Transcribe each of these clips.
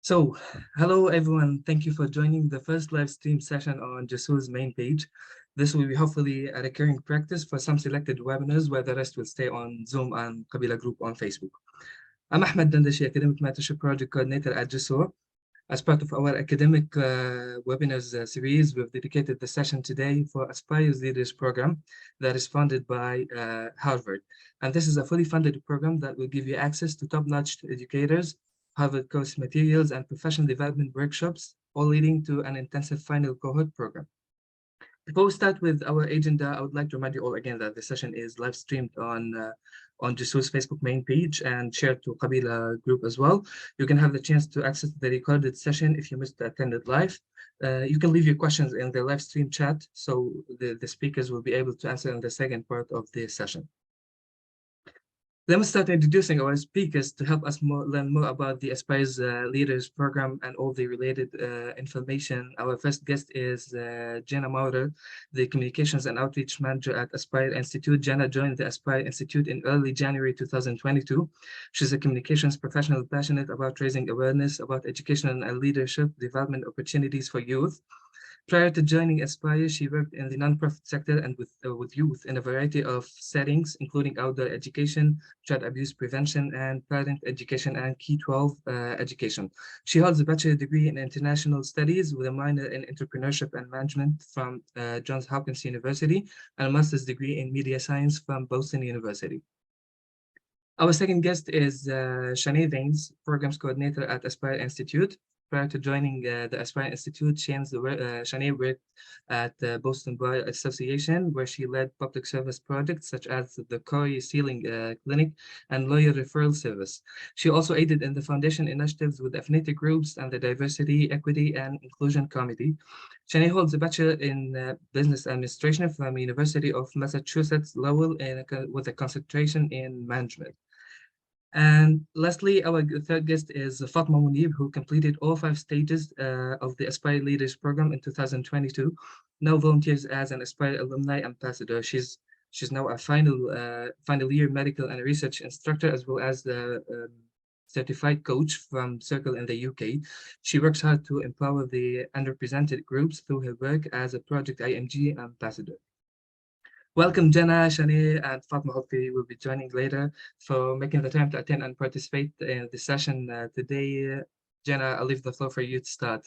So, hello everyone. Thank you for joining the first live stream session on Jasur's main page. This will be hopefully a recurring practice for some selected webinars, where the rest will stay on Zoom and Qabila group on Facebook. I'm Ahmed Dandashi, Academic Mentorship Project Coordinator at Jasur. As part of our academic webinars series, we've dedicated the session today for Aspire's Leaders Program that is funded by Harvard. And this is a fully funded program that will give you access to top-notch educators, Harvard course materials, and professional development workshops, all leading to an intensive final cohort program. Before we start with our agenda, I would like to remind you all again that the session is live streamed on Jasur's Facebook main page and shared to Qabila group as well. You can have the chance to access the recorded session if you missed the attended live. You can leave your questions in the live stream chat, so the speakers will be able to answer in the second part of the session. Let me start introducing our speakers to help us learn more about the Aspire's Leaders Program and all the related information. Our first guest is Jenna Maurer, the Communications and Outreach Manager at Aspire Institute. Jenna joined the Aspire Institute in early January 2022. She's a communications professional passionate about raising awareness about educational and leadership development opportunities for youth. Prior to joining Aspire, she worked in the nonprofit sector and with youth in a variety of settings, including outdoor education, child abuse prevention, and parent education and K-12 education. She holds a bachelor's degree in international studies with a minor in entrepreneurship and management from Johns Hopkins University and a master's degree in media science from Boston University. Our second guest is Chané Vanes, Programs Coordinator at Aspire Institute. Prior to joining the Aspire Institute, Chané worked at the Boston Bar Association, where she led public service projects such as the Corey Sealing Clinic and Lawyer Referral Service. She also aided in the foundation initiatives with affinity groups and the Diversity, Equity, and Inclusion Committee. Chané holds a Bachelor in Business Administration from University of Massachusetts Lowell with a concentration in management. And lastly, our third guest is Fatma Monib, who completed all 5 stages of the Aspire Leaders Program in 2022. Now volunteers as an Aspire Alumni Ambassador. She's now a final year medical and research instructor, as well as the certified coach from Circle in the UK. She works hard to empower the underrepresented groups through her work as a Project IMG Ambassador. Welcome, Jenna, Chané, and Fatma. Hopefully will be joining later for making the time to attend and participate in the session today. Jenna, I'll leave the floor for you to start.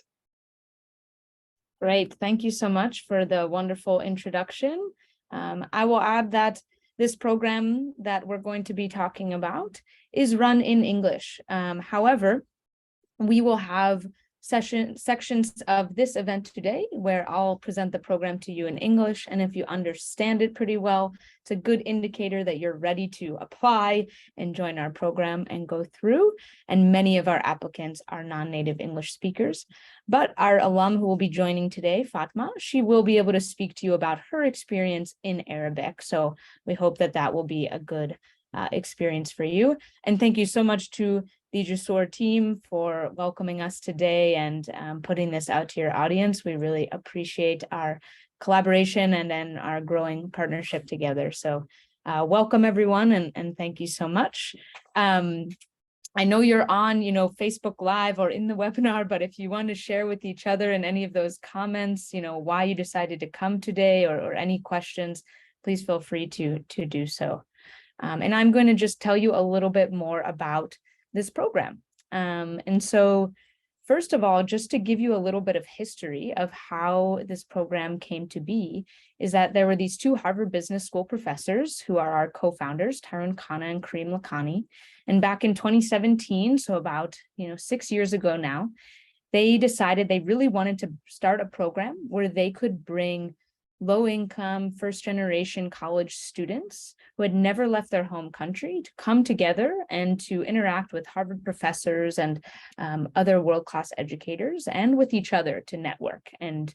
Great. Thank you so much for the wonderful introduction. I will add that this program that we're going to be talking about is run in English. However, we will have sections of this event today where I'll present the program to you in English, and if you understand it pretty well, it's a good indicator that you're ready to apply and join our program and go through. And many of our applicants are non-native English speakers, but our alum who will be joining today, Fatma, she will be able to speak to you about her experience in Arabic. So we hope that that will be a good experience for you. And thank you so much to the Jasur team for welcoming us today and putting this out to your audience. We really appreciate our collaboration and then our growing partnership together. So welcome everyone, and thank you so much. I know you're on, Facebook Live or in the webinar, but if you want to share with each other in any of those comments, why you decided to come today or any questions, please feel free to do so. And I'm going to just tell you a little bit more about this program. And so first of all, just to give you a little bit of history of how this program came to be, is that there were these 2 Harvard Business School professors who are our co-founders, Tyrone Khanna and Kareem Lakhani. And back in 2017, so about 6 years ago now, they decided they really wanted to start a program where they could bring low-income, first-generation college students who had never left their home country to come together and to interact with Harvard professors and other world-class educators and with each other to network. And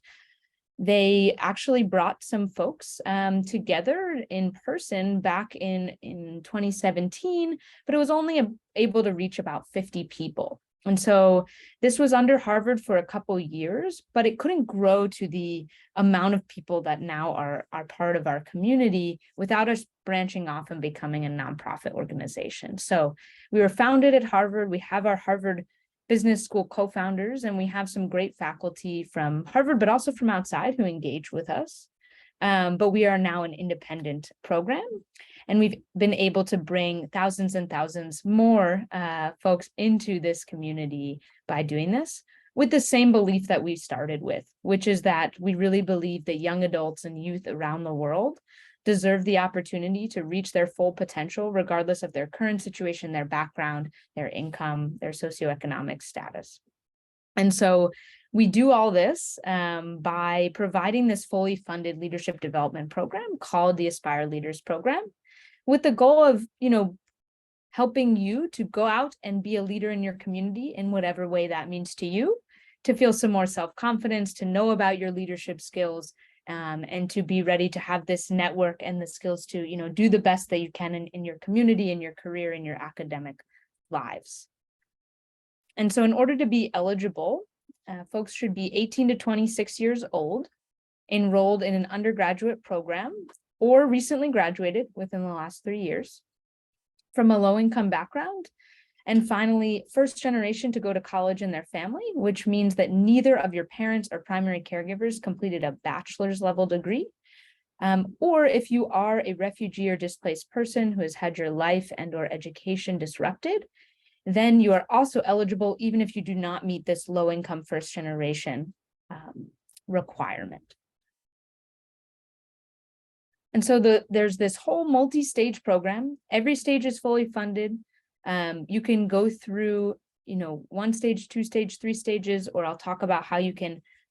they actually brought some folks together in person back in 2017, but it was only able to reach about 50 people. And so this was under Harvard for a couple years, but it couldn't grow to the amount of people that now are part of our community without us branching off and becoming a nonprofit organization. So we were founded at Harvard. We have our Harvard business school co-founders, and we have some great faculty from Harvard, but also from outside who engage with us. But we are now an independent program, and we've been able to bring thousands and thousands more folks into this community by doing this, with the same belief that we started with, which is that we really believe that young adults and youth around the world deserve the opportunity to reach their full potential, regardless of their current situation, their background, their income, their socioeconomic status. And so we do all this by providing this fully funded leadership development program called the Aspire Leaders Program, with the goal of, helping you to go out and be a leader in your community in whatever way that means to you, to feel some more self-confidence, to know about your leadership skills, and to be ready to have this network and the skills to, do the best that you can in your community, in your career, in your academic lives. And so in order to be eligible, folks should be 18 to 26 years old, enrolled in an undergraduate program, or recently graduated within the last 3 years, from a low-income background, and finally, first generation to go to college in their family, which means that neither of your parents or primary caregivers completed a bachelor's level degree. Or if you are a refugee or displaced person who has had your life and or education disrupted, then you are also eligible even if you do not meet this low-income first generation requirement. And so there's this whole multi-stage program. Every stage is fully funded. You can go through, 1 stage, 2 stage, 3 stages, or I'll talk about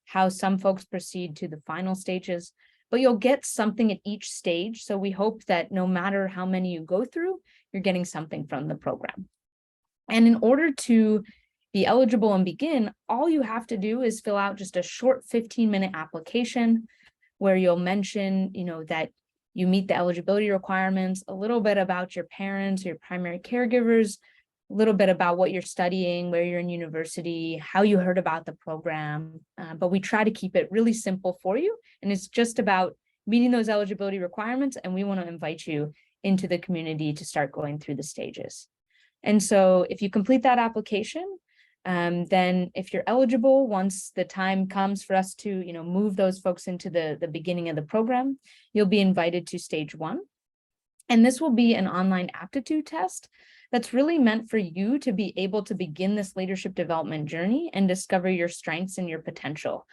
how some folks proceed to the final stages, but you'll get something at each stage. So we hope that no matter how many you go through, you're getting something from the program. And in order to be eligible and begin, all you have to do is fill out just a short 15-minute application where you'll mention, that you meet the eligibility requirements, a little bit about your parents, your primary caregivers, a little bit about what you're studying, where you're in university, how you heard about the program. But we try to keep it really simple for you. And it's just about meeting those eligibility requirements. And we want to invite you into the community to start going through the stages. And so if you complete that application, then if you're eligible, once the time comes for us to, move those folks into the beginning of the program, you'll be invited to stage 1. And this will be an online aptitude test that's really meant for you to be able to begin this leadership development journey and discover your strengths and your potential.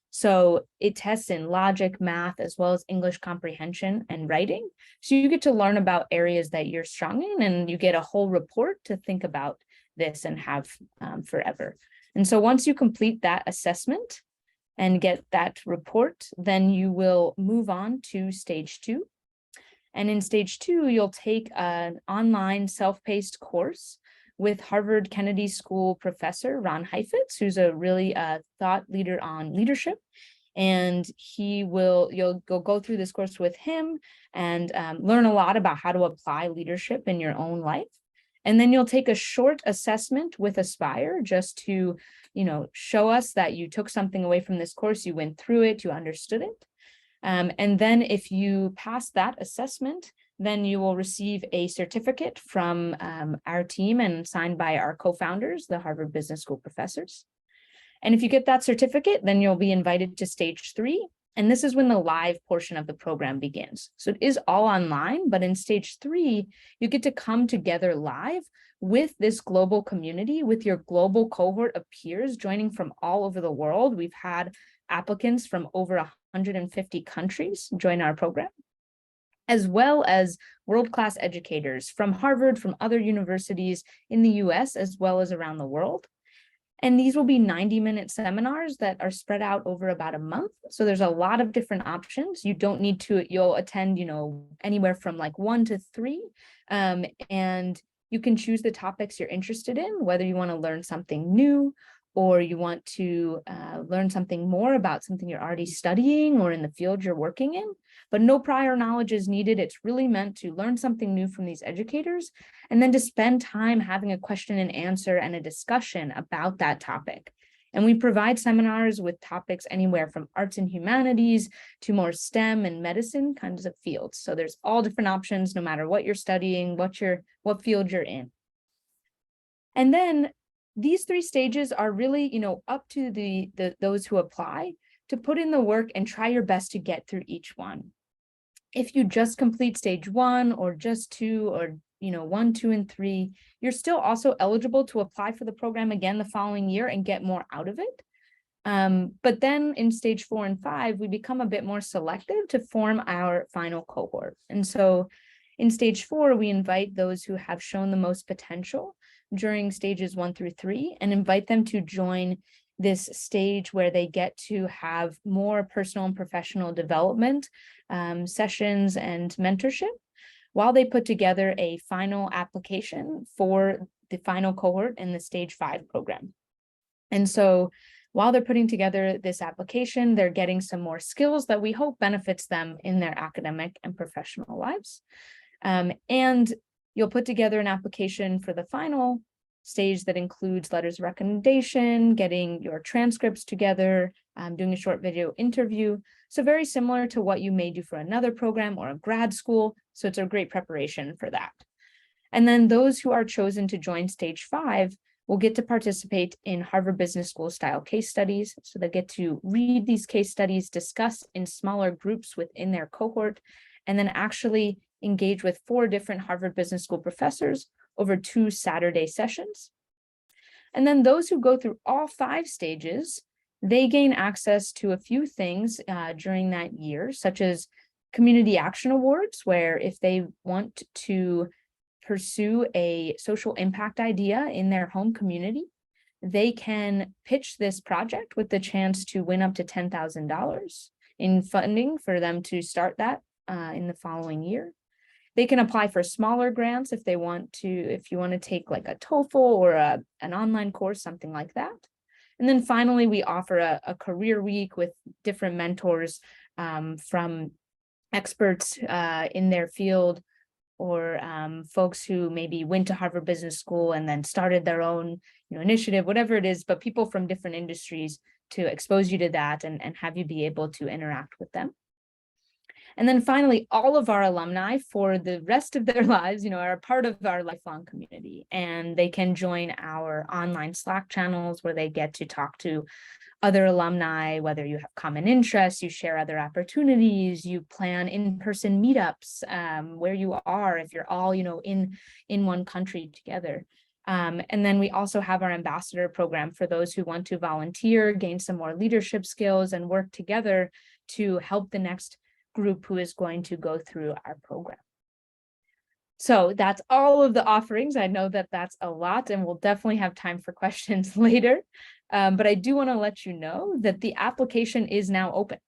So it tests in logic, math, as well as English comprehension and writing. So you get to learn about areas that you're strong in, and you get a whole report to think about this and have forever. And so once you complete that assessment and get that report, then you will move on to stage 2. And in stage 2, you'll take an online self-paced course with Harvard Kennedy School professor Ron Heifetz, who's a really thought leader on leadership. And you'll go through this course with him and learn a lot about how to apply leadership in your own life. And then you'll take a short assessment with Aspire just to, show us that you took something away from this course, you went through it, you understood it. And then if you pass that assessment, then you will receive a certificate from our team and signed by our co-founders, the Harvard Business School professors. And if you get that certificate, then you'll be invited to stage 3. And this is when the live portion of the program begins. So it is all online, but in stage 3, you get to come together live with this global community, with your global cohort of peers joining from all over the world. We've had applicants from over 150 countries join our program, as well as world-class educators from Harvard, from other universities in the US, as well as around the world. And these will be 90-minute seminars that are spread out over about a month. So there's a lot of different options. You don't need to, you'll attend, anywhere from like 1 to 3. And you can choose the topics you're interested in, whether you want to learn something new or you want to learn something more about something you're already studying or in the field you're working in, but no prior knowledge is needed. It's really meant to learn something new from these educators and then to spend time having a question and answer and a discussion about that topic. And we provide seminars with topics anywhere from arts and humanities to more STEM and medicine kinds of fields. So there's all different options, no matter what you're studying, what field you're in. And then these three stages are really, up to those who apply to put in the work and try your best to get through each one. If you just complete stage 1 or just 2 or 1, 2, and 3, you're still also eligible to apply for the program again the following year and get more out of it. But then in stage 4 and 5, we become a bit more selective to form our final cohort. And so in stage 4, we invite those who have shown the most potential during stages 1 through 3 and invite them to join this stage where they get to have more personal and professional development sessions and mentorship while they put together a final application for the final cohort in the stage 5 program. And so while they're putting together this application, they're getting some more skills that we hope benefits them in their academic and professional lives. And you'll put together an application for the final stage that includes letters of recommendation, getting your transcripts together, doing a short video interview. So very similar to what you may do for another program or a grad school. So it's a great preparation for that. And then those who are chosen to join stage 5 will get to participate in Harvard Business School style case studies. So they get to read these case studies, discuss in smaller groups within their cohort, and then actually engage with 4 different Harvard Business School professors over 2 Saturday sessions. And then those who go through all 5 stages, they gain access to a few things during that year, such as community action awards, where if they want to pursue a social impact idea in their home community, they can pitch this project with the chance to win up to $10,000 in funding for them to start that in the following year. They can apply for smaller grants if you want to take like a TOEFL or an online course, something like that. And then finally, we offer a career week with different mentors from experts in their field, or folks who maybe went to Harvard Business School and then started their own initiative, whatever it is, but people from different industries to expose you to that and have you be able to interact with them. And then finally, all of our alumni for the rest of their lives, are a part of our lifelong community, and they can join our online Slack channels where they get to talk to other alumni, whether you have common interests, you share other opportunities, you plan in-person meetups where you are, if you're all, in one country together. And then we also have our ambassador program for those who want to volunteer, gain some more leadership skills, and work together to help the next group who is going to go through our program. So that's all of the offerings. I know that that's a lot, and we'll definitely have time for questions later. But I do want to let you know that the application is now open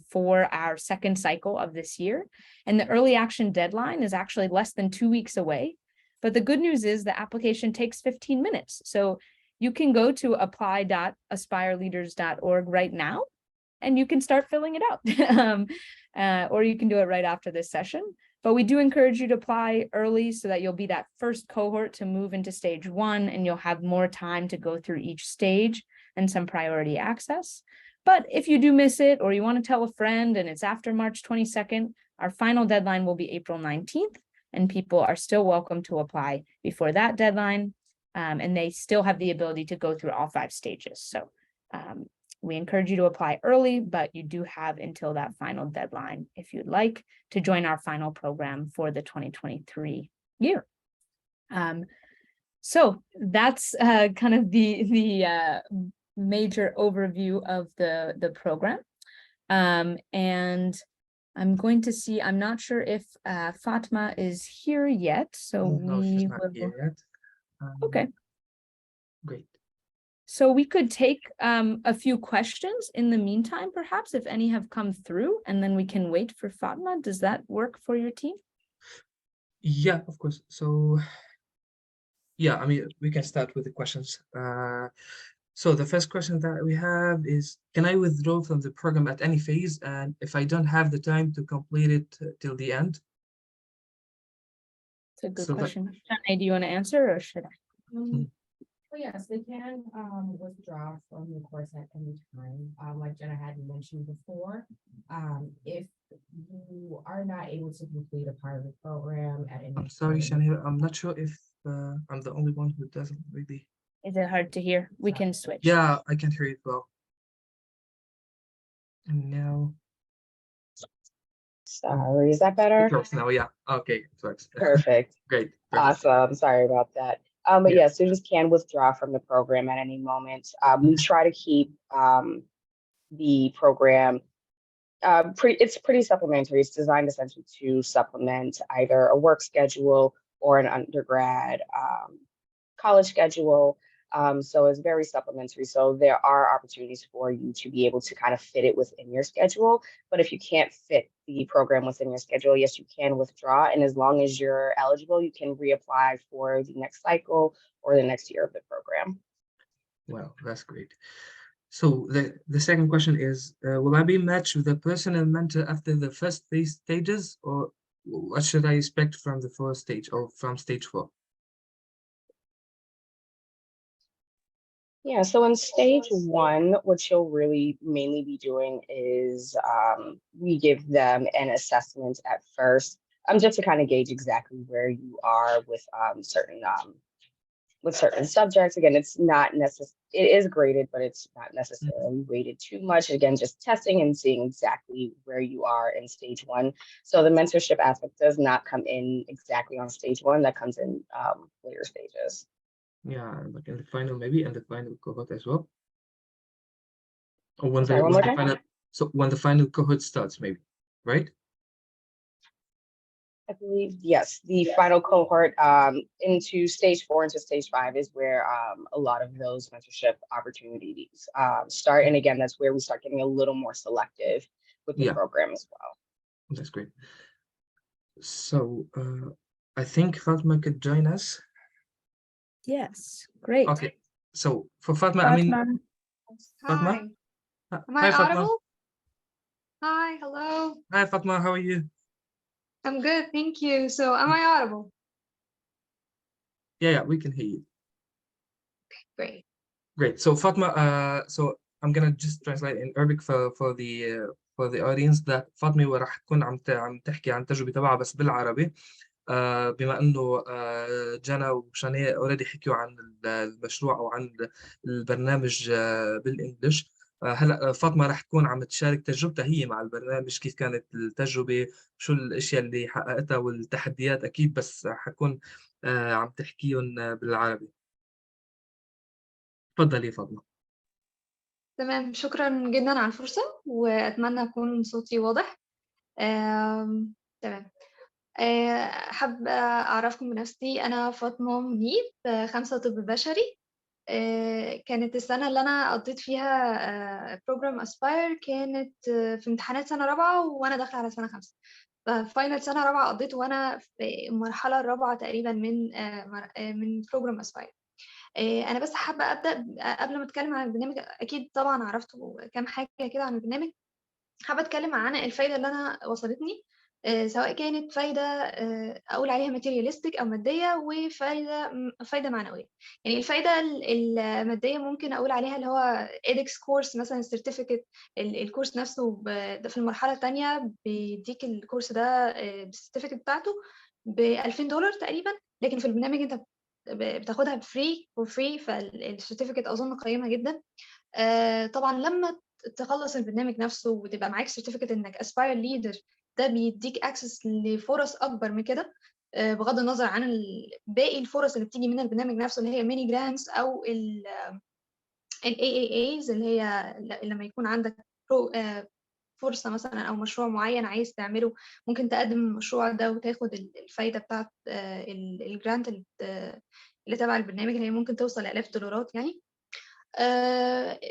for our second cycle of this year. And the early action deadline is actually less than 2 weeks away. But the good news is the application takes 15 minutes. So you can go to apply.aspireleaders.org right now, and you can start filling it out. Or you can do it right after this session. But we do encourage you to apply early so that you'll be that first cohort to move into stage 1, and you'll have more time to go through each stage and some priority access. But if you do miss it, or you want to tell a friend and it's after March 22nd, our final deadline will be April 19th, and people are still welcome to apply before that deadline. And they still have the ability to go through all 5 stages. So we encourage you to apply early, but you do have until that final deadline if you'd like to join our final program for the 2023 year. So that's kind of the major overview of the program. And I'm going to see, I'm not sure if Fatma is here yet, so No, she's we not will. here yet. Okay. Great. So we could take a few questions in the meantime, perhaps, if any have come through, and then we can wait for Fatma. Does that work for your team? Yeah, of course. So, yeah, I mean, we can start with the questions. So the first question that we have is, can I withdraw from the program at any phase? And if I don't have the time to complete it till the end? It's a good So that, question. Chané, do you want to answer, or should I? Well, yes, they can withdraw from the course at any time. Like Jenna had mentioned before, if you are not able to complete a part of the program at any I'm sorry, time. Shani, I'm not sure if I'm the only one who doesn't really. Is it hard to hear? We can switch. Yeah, I can hear it well. And now Sorry, is that better? it works now. Yeah. Okay, it works. Perfect. Great. Perfect. Awesome. Sorry about that. But Yeah. yeah, students can withdraw from the program at any moment. We try to keep the program it's pretty supplementary. It's designed essentially to supplement either a work schedule or an undergrad college schedule. So it's very supplementary. So there are opportunities for you to be able to kind of fit it within your schedule. But if you can't fit the program within your schedule, yes, you can withdraw. And as long as you're eligible, you can reapply for the next cycle or the next year of the program. Wow, that's great. So the second question is, will I be matched with a personal mentor after the first three stages, or what should I expect from the first stage or from stage 4? Yeah, so in stage 1, what you'll really mainly be doing is we give them an assessment at first, just to kind of gauge exactly where you are with certain subjects. Again, it's not necessary. It is graded, but it's not necessarily weighted too much. Again, just testing and seeing exactly where you are in stage 1. So the mentorship aspect does not come in exactly on stage 1. That comes in later stages. Yeah, like in the final, maybe, and the final cohort as well. Or when Sorry, one more time? final, so when the final cohort starts, maybe, right? I believe, yes, the final cohort into stage 4 into stage 5 is where a lot of those mentorship opportunities start. And again, that's where we start getting a little more selective with the program as well. That's great. So I think Fatma could join us. Yes, great. Okay, so for Fatma, I mean, Fatma? Hi. Am Hi, I Fatma. audible? Hi, hello. Hi, Fatma, how are you? I'm good, thank you. So am I audible? Yeah, we can hear you. Great. Great. So Fatma, so I'm gonna just translate in Arabic for the audience that فاطمة وراح تكون عم تحكي عن التجربة تبعها بس بالعربي. بما انه جانا وشانيه اوريدي حكيوا عن المشروع او عن البرنامج بالانجلش. هلا فاطمه راح تكون عم تشارك تجربتها هي مع البرنامج، كيف كانت التجربه، شو الاشياء اللي حققتها والتحديات اكيد، بس حكون عم تحكيهم بالعربي. تفضلي فاطمه. تمام، شكرا جدا على الفرصة وأتمنى أكون صوتي واضح. تمام. حابة أعرفكم بنفسي. أنا فاطمة منيب، 5 طب بشري. كانت السنة اللي أنا قضيت فيها بروجرام أسباير كانت في امتحانات سنة رابعة وأنا داخلة على سنة 5. ففاينل سنة رابعة قضيته وأنا في المرحلة الرابعة تقريبا من بروجرام أسباير. أنا بس حابة أبدأ قبل ما أتكلم عن البرنامج. أكيد طبعا عرفتوا كام حاجة كده عن البرنامج. حابة أتكلم عن الفايدة اللي أنا وصلتني، سواء كانت فايدة أقول عليها ماتيرياليستيك أو مادية، وفايدة معنوية. يعني الفايدة المادية ممكن أقول عليها اللي هو إيدكس كورس مثلا، السيرتيفيكت. الكورس نفسه في المرحلة الثانية بيديك الكورس ده بالسيرتيفيكت بتاعته $2000 تقريبا، لكن في البرنامج أنت بتاخدها فور فري. فالسيرتيفيكت أظن قيمة جدا. طبعا لما تخلص البرنامج نفسه وتبقى معاك سيرتيفيكت انك اسباير ليدر، ده بيديك اكسس لفرص اكبر من كده، بغض النظر عن باقي الفرص اللي بتيجي من البرنامج نفسه، اللي هي ميني جرانتس او ال AAAs، اللي هي لما يكون عندك فرصة مثلا او مشروع معين عايز تعمله، ممكن تقدم المشروع ده وتاخد الفايدة بتاعت الجرانت اللي تبع البرنامج، اللي هي ممكن توصل $1000 يعني.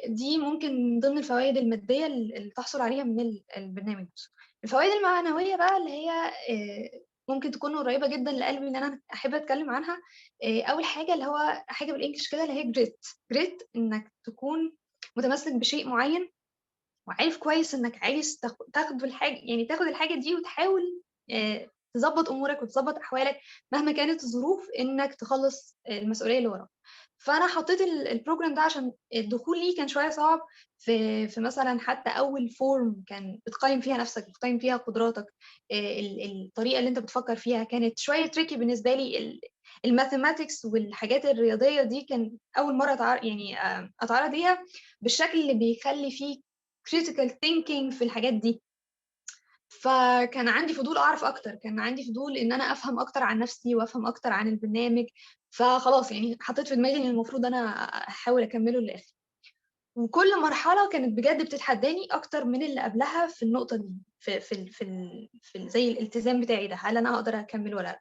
دي ممكن ضمن الفوائد المادية اللي تحصل عليها من البرنامج نفسه. الفوائد المعنوية بقى اللي هي ممكن تكون قريبة جدا لقلبي ان انا احب اتكلم عنها. اول حاجة اللي هو حاجة بالانجلش كده اللي هي جريت، انك تكون متمسك بشيء معين وعارف كويس انك عايز تاخد الحاجة، يعني تاخد الحاجة دي وتحاول تظبط امورك وتظبط احوالك مهما كانت الظروف، انك تخلص المسؤولية اللي وراك. فانا حطيت البروجرام ده عشان الدخول ليه كان شويه صعب. في مثلا حتى اول فورم كان بتقيم فيها نفسك، بتقيم فيها قدراتك، الطريقه اللي انت بتفكر فيها كانت شويه تريكي بالنسبه لي. الماثيماتكس والحاجات الرياضيه دي كان اول مره اتعرض ليها بالشكل اللي بيخلي فيه critical thinking في الحاجات دي. فكان عندي فضول اعرف اكتر، كان عندي فضول ان انا افهم اكتر عن نفسي وافهم اكتر عن البرنامج. فخلاص يعني حطيت في دماغي ان المفروض انا احاول اكمله للاخر. وكل مرحله كانت بجد بتتحداني اكتر من اللي قبلها في النقطه دي، في زي الالتزام بتاعي ده، هل انا هقدر اكمل ولا لا.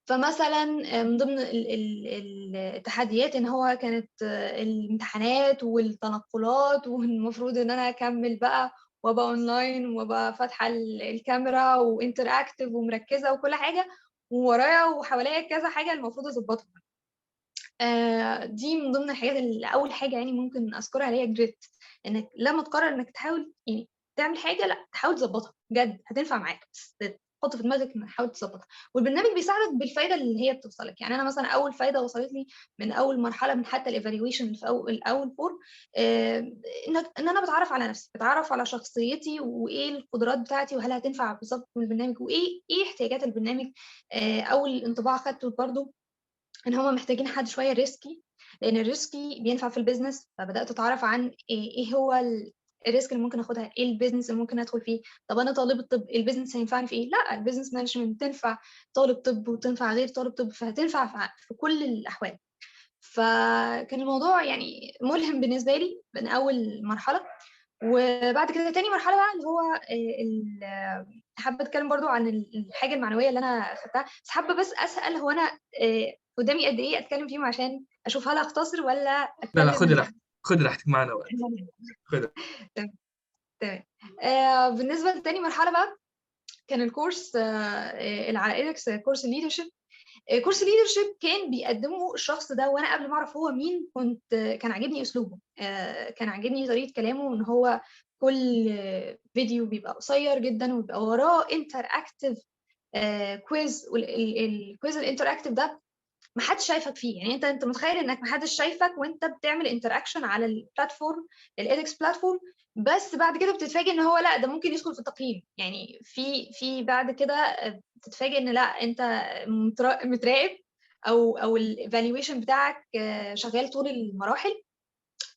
فمثلا من ضمن التحديات ان هو كانت الامتحانات والتنقلات، والمفروض ان انا اكمل بقى وابقى اونلاين وابقى فاتحه الكاميرا وانتراكتيف ومركزه وكل حاجه، وورايا وحواليا كذا حاجه المفروض اظبطها. دي من ضمن الحاجات اللي اول حاجه يعني ممكن اذكرها اللي هي جريت، انك لما تقرر انك تحاول يعني تعمل حاجه، لا تحاول تظبطها بجد هتنفع معاك، بس تحط في دماغك انك تحاول تظبطها. والبرنامج بيساعدك بالفايده اللي هي بتوصلك. يعني انا مثلا اول فايده وصلت لي من اول مرحله، من حتى الايفالويشن في اول فور، ان انا بتعرف على نفسي، بتعرف على شخصيتي وايه القدرات بتاعتي، وهل هتنفع بالظبط من البرنامج، وايه احتياجات البرنامج. اول انطباع خدته برضو ان هم محتاجين حد شويه ريسكي، لان الريسكي بينفع في البيزنس. فبدات اتعرف عن ايه هو الريسك اللي ممكن اخدها، ايه البيزنس اللي ممكن ادخل فيه. طب انا طالب الطب، البيزنس هينفعني في ايه؟ لا، البيزنس مانجمنت تنفع طالب طب وتنفع غير طالب طب، فهتنفع في كل الاحوال. فكان الموضوع يعني ملهم بالنسبه لي من اول مرحله. وبعد كده تاني مرحله بقى اللي هو حابه اتكلم برضو عن الحاجه المعنويه اللي انا خدتها. بس حابه بس اسال، هو انا قدامي قد ايه اتكلم فيهم عشان اشوف هل اختصر ولا لا لا، اتكلم؟ خذ راحتك معنا وقت. خذ. تمام تمام. بالنسبه لتاني مرحله بقى كان الكورس العائلكس كورس الليدرشيب. كورس الليدرشيب كان بيقدمه الشخص ده، وانا قبل ما اعرف هو مين كان عاجبني اسلوبه، كان عاجبني طريقه كلامه، ان هو كل فيديو بيبقى قصير جدا وبيبقى وراه انتراكتيف كويز. والكويز الانتراكتيف ده ما حدش شايفك فيه، يعني انت متخيل انك ما حدش شايفك وانت بتعمل انتراكشن على البلاتفورم، الادكس بلاتفورم. بس بعد كده بتتفاجئ ان هو لا، ده ممكن يدخل في التقييم. يعني في بعد كده بتتفاجئ ان لا، انت متراقب، او الايفالويشن بتاعك شغال طول المراحل.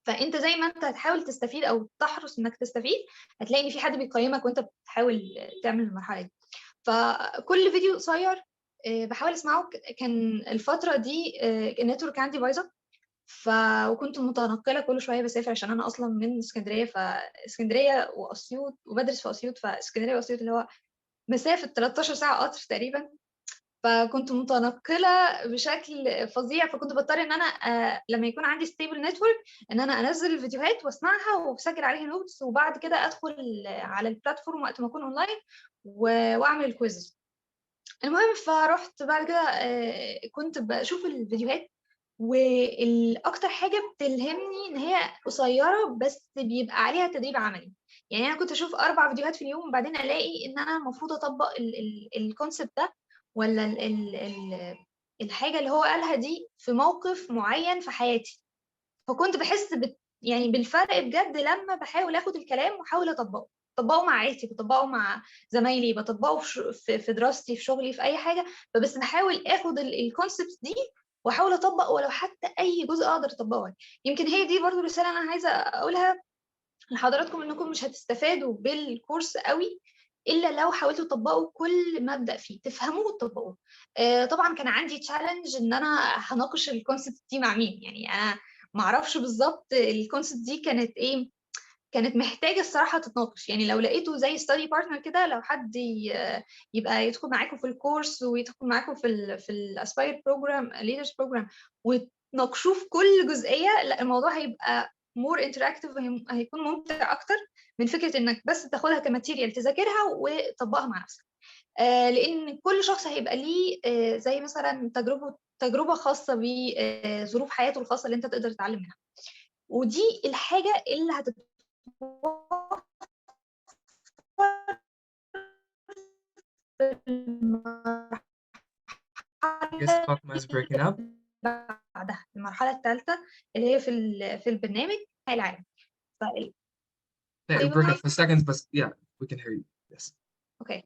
فانت زي ما انت هتحاول تستفيد او تحرص انك تستفيد، هتلاقي ان في حد بيقيمك وانت بتحاول تعمل المرحله دي. فكل فيديو قصير بحاول اسمعه. كان الفتره دي النتورك عندي بايظه، وكنت متنقله كل شويه بسافر، عشان انا اصلا من اسكندريه. فاسكندريه واسيوط، وبدرس في اسيوط، فاسكندريه واسيوط اللي هو مسافه 13 ساعه قطر تقريبا. فكنت متنقله بشكل فظيع، فكنت بضطر ان انا لما يكون عندي ستيبل نتورك ان انا انزل الفيديوهات واسمعها وبسجل عليها نوتس، وبعد كده ادخل على البلاتفورم وقت ما اكون اونلاين واعمل الكويز. المهم فرحت بعد كده كنت بشوف الفيديوهات، والاكتر حاجه بتلهمني ان هي قصيره بس بيبقى عليها تدريب عملي. يعني انا كنت اشوف 4 فيديوهات في اليوم، وبعدين الاقي ان انا المفروض اطبق الكونسبت ده، ولا الحاجه اللي هو قالها دي في موقف معين في حياتي. فكنت بحس يعني بالفرق بجد لما بحاول اخد الكلام واحاول اطبقه مع عيلتي، بطبقه مع زمايلي، بطبقه في دراستي، في شغلي، في اي حاجه. فبس بحاول اخد الكونسبت دي واحاول اطبق ولو حتى اي جزء اقدر اطبقه. يمكن هي دي برضو رساله انا عايزه اقولها لحضراتكم، انكم مش هتستفادوا بالكورس قوي الا لو حاولتوا تطبقوا كل مبدأ فيه، تفهموه وتطبقوه. طبعا كان عندي تشالنج ان انا هناقش الكونسبت دي مع مين. يعني انا ما اعرفش بالظبط الكونسبت دي كانت ايه، كانت محتاجه الصراحه تتناقش. يعني لو لقيته زي ستادي بارتنر كده، لو حد يبقى يدخل معاكم في الكورس ويدخل معاكم في الاسباير بروجرام، ليدرز بروجرام، وتناقشوه في كل جزئيه، لا الموضوع هيبقى مور انتراكتيف، هيكون ممتع اكتر من فكره انك بس تاخدها كماتيريال تذاكرها وتطبقها مع نفسك. لان كل شخص هيبقى ليه زي مثلا تجربه خاصه بظروف حياته الخاصه اللي انت تقدر تتعلم منها. ودي الحاجه اللي Yes, Fatma is breaking up. بعدها المرحله الثالثه اللي هي في البرنامج العام. Yeah, you broke up for seconds, but yeah, we can hear you. Yes. Okay.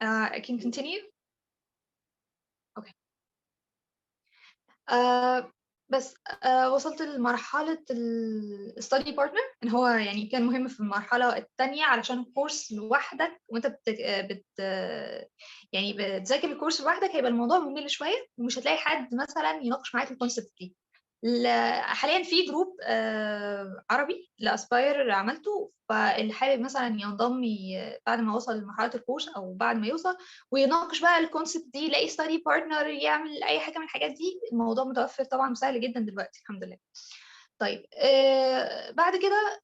I can continue. Okay. بس وصلت لمرحلة الستادي بارتنر، ان هو يعني كان مهم في المرحلة التانية علشان الكورس لوحدك وانت يعني بتذاكر الكورس لوحدك هيبقى الموضوع ممل شوية ومش هتلاقي حد مثلا يناقش معاك الكونسبت دي. حاليا في جروب عربي لاسباير عملته، فاللي حابب مثلا ينضم بعد ما وصل لمرحله الكورس او بعد ما يوصل ويناقش بقى الكونسبت دي، يلاقي ستادي بارتنر، يعمل اي حاجه من الحاجات دي، الموضوع متوفر طبعا وسهل جدا دلوقتي الحمد لله. طيب بعد كده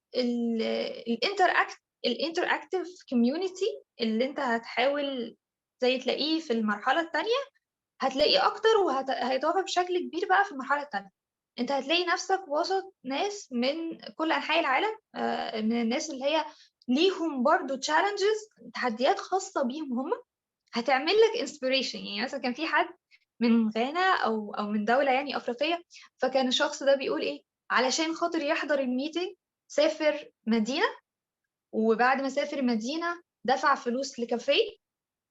الانتراكتيف كوميونتي اللي انت هتحاول زي تلاقيه في المرحله الثانيه، هتلاقيه اكتر وهيتوفر بشكل كبير بقى في المرحله الثالثه. انت هتلاقي نفسك وسط ناس من كل انحاء العالم، من الناس اللي هي ليهم برضو تشالنجز، تحديات خاصه بيهم هم، هتعمل لك انسبيريشن. يعني مثلا كان في حد من غانا او من دوله يعني افريقيه، فكان الشخص ده بيقول ايه، علشان خاطر يحضر الميتنج سافر مدينه، وبعد ما سافر مدينه دفع فلوس لكافيه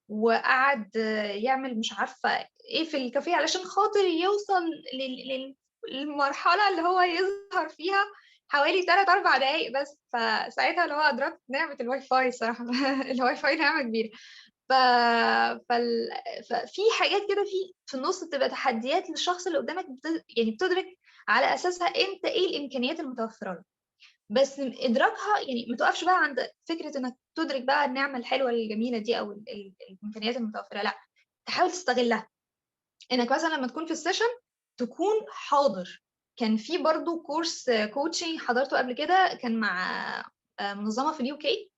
وقعد يعمل مش عارفة ايه في الكافيه علشان خاطر يوصل للمرحلة اللي هو يظهر فيها حوالي 3-4 دقايق بس. فساعتها اللي هو أدركت نعمة الواي فاي صراحة. الواي فاي نعمة كبيرة. ف... ففي حاجات كده في النص بتبقى تحديات للشخص اللي قدامك، يعني بتدرك على أساسها انت ايه الإمكانيات المتوفرة له. بس ادراكها يعني ما توقفش بقى عند فكره انك تدرك بقى النعمه الحلوه الجميله دي او الامكانيات المتوفره، لا، تحاول تستغلها. انك مثلا لما تكون في السيشن تكون حاضر. كان في برضو كورس كوتشنج حضرته قبل كده، كان مع منظمه في اليو كي.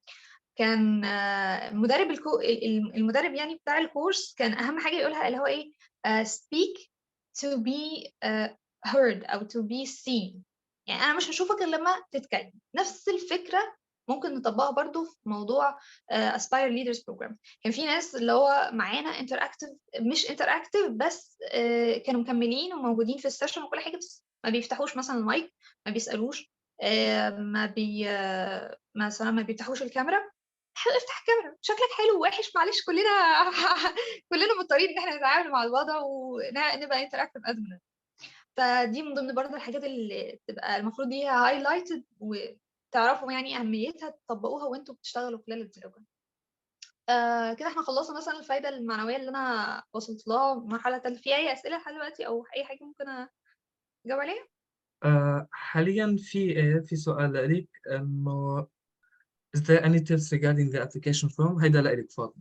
كان المدرب يعني بتاع الكورس كان اهم حاجه يقولها اللي هو ايه، speak to be heard او to be seen. يعني انا مش هشوفك غير لما تتكلم. نفس الفكره ممكن نطبقها برضو في موضوع aspire leaders program. كان في ناس اللي هو معانا interactive، مش interactive بس كانوا مكملين وموجودين في السيشن وكل حاجه، بس ما بيفتحوش مثلا المايك، ما بيسالوش، مثلا ما بيفتحوش الكاميرا. افتح الكاميرا، شكلك حلو ووحش معلش، كلنا كلنا مضطرين ان احنا نتعامل مع الوضع ونبقى انتراكتيف ادمن. فدي من ضمن برضه الحاجات اللي تبقى المفروض ليها هايلايتد وتعرفوا يعني اهميتها، تطبقوها وانتوا بتشتغلوا خلال البروجرام. كده احنا خلصنا مثلا الفايده المعنويه اللي انا وصلت لها مرحله ثالثه. في اي اسئله لحد دلوقتي او اي حاجه ممكن اجاوب عليها؟ حاليا في سؤال لك انه is there any tips regarding the application form؟ هيدا لك فاضل.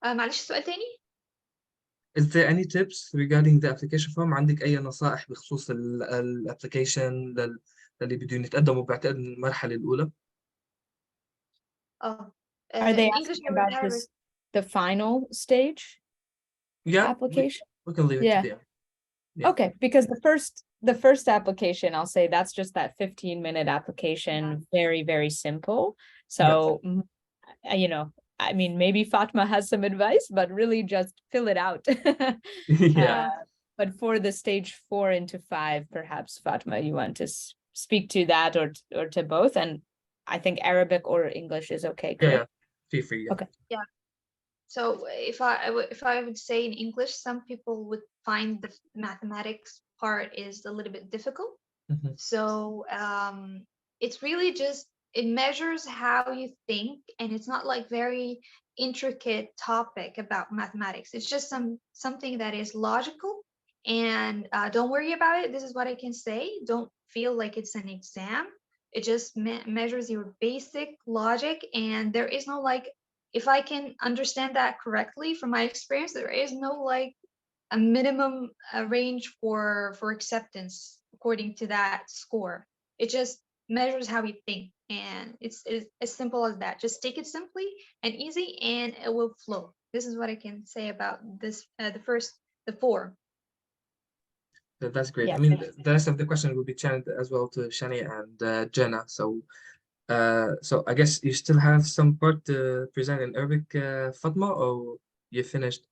معلش السؤال تاني. Is there any tips regarding the application form؟ عندك أي نصائح بخصوص الابلكيشن للي بدهم يتقدموا بعتقد من المرحلة الأولى؟ Are they English asking or about Arabic? the final stage Yeah, application? we can leave it to Yeah. the end. Yeah. Okay, because the first application, I'll say that's just that 15-minute application, very, very simple. So, you know, I mean, maybe Fatma has some advice, but really just fill it out. Yeah. But for the stage 4 into 5, perhaps Fatma, you want to speak to that or to both, and I think Arabic or English is okay. Yeah, Correct? feel free. Yeah. Okay. Yeah. So if I would say in English, some people would find the mathematics part is a little bit difficult. Mhm. So it's really just, it measures how you think, and it's not like very intricate topic about mathematics. It's just something that is logical, and don't worry about it. This is what I can say. Don't feel like it's an exam. It just measures your basic logic, and there is no like, if I can understand that correctly from my experience, there is no like a minimum range for acceptance according to that score. It just measures how you think, and it's as simple as that. Just take it simply and easy, and it will flow. This is what I can say about this, the 4. That's great. Yeah. I mean, the rest of the question will be channeled as well to Chané and Jenna. So I guess you still have some part to present in Arabic, Fatma, or you finished?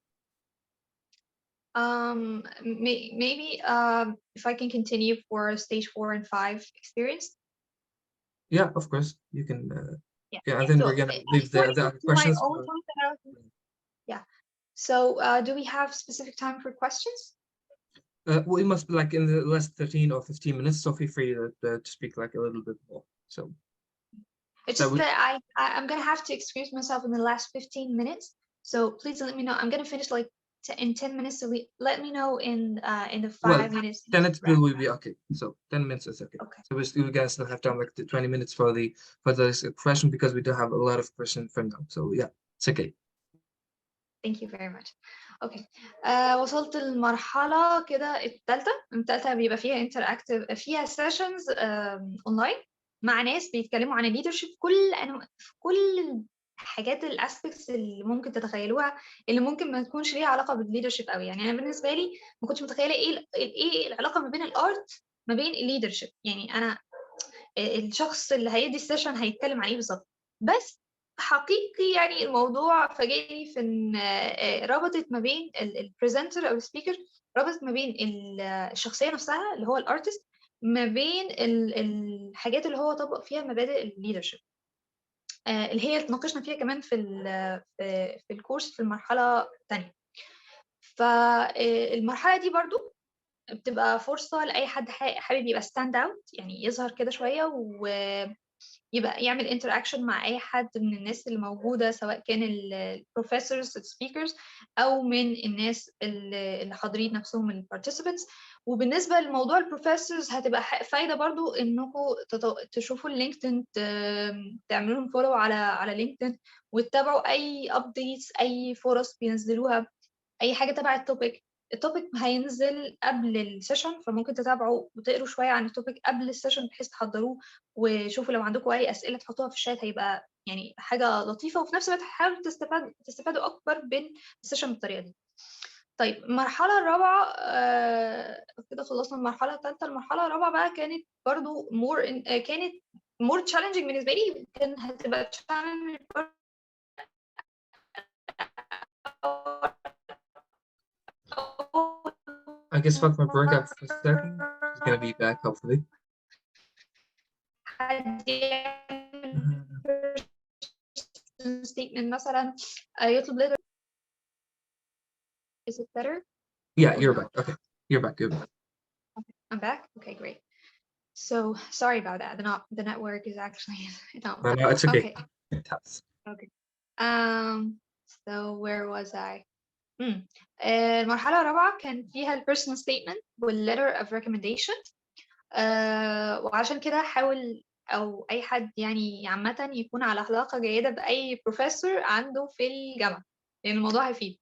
Maybe if I can continue for stage 4 and 5 experience. Yeah, of course. You can. Yeah. Yeah, and then So we're gonna leave the other my questions own for. time that I was, yeah. So do we have specific time for questions? We must be like in the last 13 or 15 minutes, so feel free to speak like a little bit more. So It's so just we, that I'm gonna have to excuse myself in the last 15 minutes. So please let me know. I'm gonna finish like in 10 minutes. So let me know in the 5 well, minutes. 10 minutes will be okay. So 10 minutes is okay. Okay. So we guys still have time like the 20 minutes for this question because we do have a lot of questions for now. So yeah, it's okay. Thank you very much. اوكي وصلت المرحلة كده التالتة بيبقى فيها انتراكتيف، فيها سيشنز اونلاين مع ناس بيتكلموا عن الليدرشيب في كل الحاجات الاسبكتس اللي ممكن تتخيلوها، اللي ممكن ما تكونش ليها علاقة بالليدرشيب قوي. يعني انا بالنسبة لي ما كنتش متخيلة ايه العلاقة ما بين الارت ما بين الليدرشيب. يعني انا الشخص اللي هيدي السيشن هيتكلم عليه بالظبط، بس حقيقي يعني الموضوع فاجئني في ان ربطت ما بين البريزنتر او السبيكر، ربطت ما بين الشخصيه نفسها اللي هو الارتست، ما بين الحاجات اللي هو طبق فيها مبادئ الليدرشيب اللي هي اتناقشنا فيها كمان في الكورس في المرحله الثانيه. فالمرحله دي برضو بتبقى فرصه لاي حد حابب يبقى ستاند اوت، يعني يظهر كده شويه يبقى يعمل interaction مع أي حد من الناس اللي موجودة، سواء كان البروفيسورز السبيكرز أو من الناس اللي حاضرين نفسهم من participants. وبالنسبة لموضوع البروفيسورز هتبقى فايدة برضو إنكم تشوفوا اللينكدين، تعملوا لهم فولو على لينكدين، وتتابعوا أي updates، أي فرص بينزلوها، أي حاجة تبع التوبيك هينزل قبل السيشن، فممكن تتابعوا وتقروا شوية عن التوبيك قبل السيشن بحيث تحضروه، وشوفوا لو عندكم أي أسئلة تحطوها في الشات، هيبقى يعني حاجة لطيفة، وفي نفس الوقت حاولوا تستفادوا أكبر من السيشن بالطريقة دي. طيب المرحلة الرابعة كده خلصنا المرحلة الثالثة. المرحلة الرابعة بقى كانت برضو كانت more challenging بالنسبة لي، كان هتبقى challenging I guess Fatma broke up for a second. She's gonna be back hopefully. statement مثلا يطلب letter. Is it better? Yeah, you're back. Okay, you're back. You're back. Okay. I'm back. Okay, great. So sorry about that. The network is actually not. No, it's okay. Okay. So where was I? المرحلة الرابعة كان فيها ال personal statement وال letter of recommendation. وعشان كده حاول أو أي حد يعني عامة يكون على علاقة جيدة بأي بروفيسور عنده في الجامعة، لأن الموضوع هيفيد.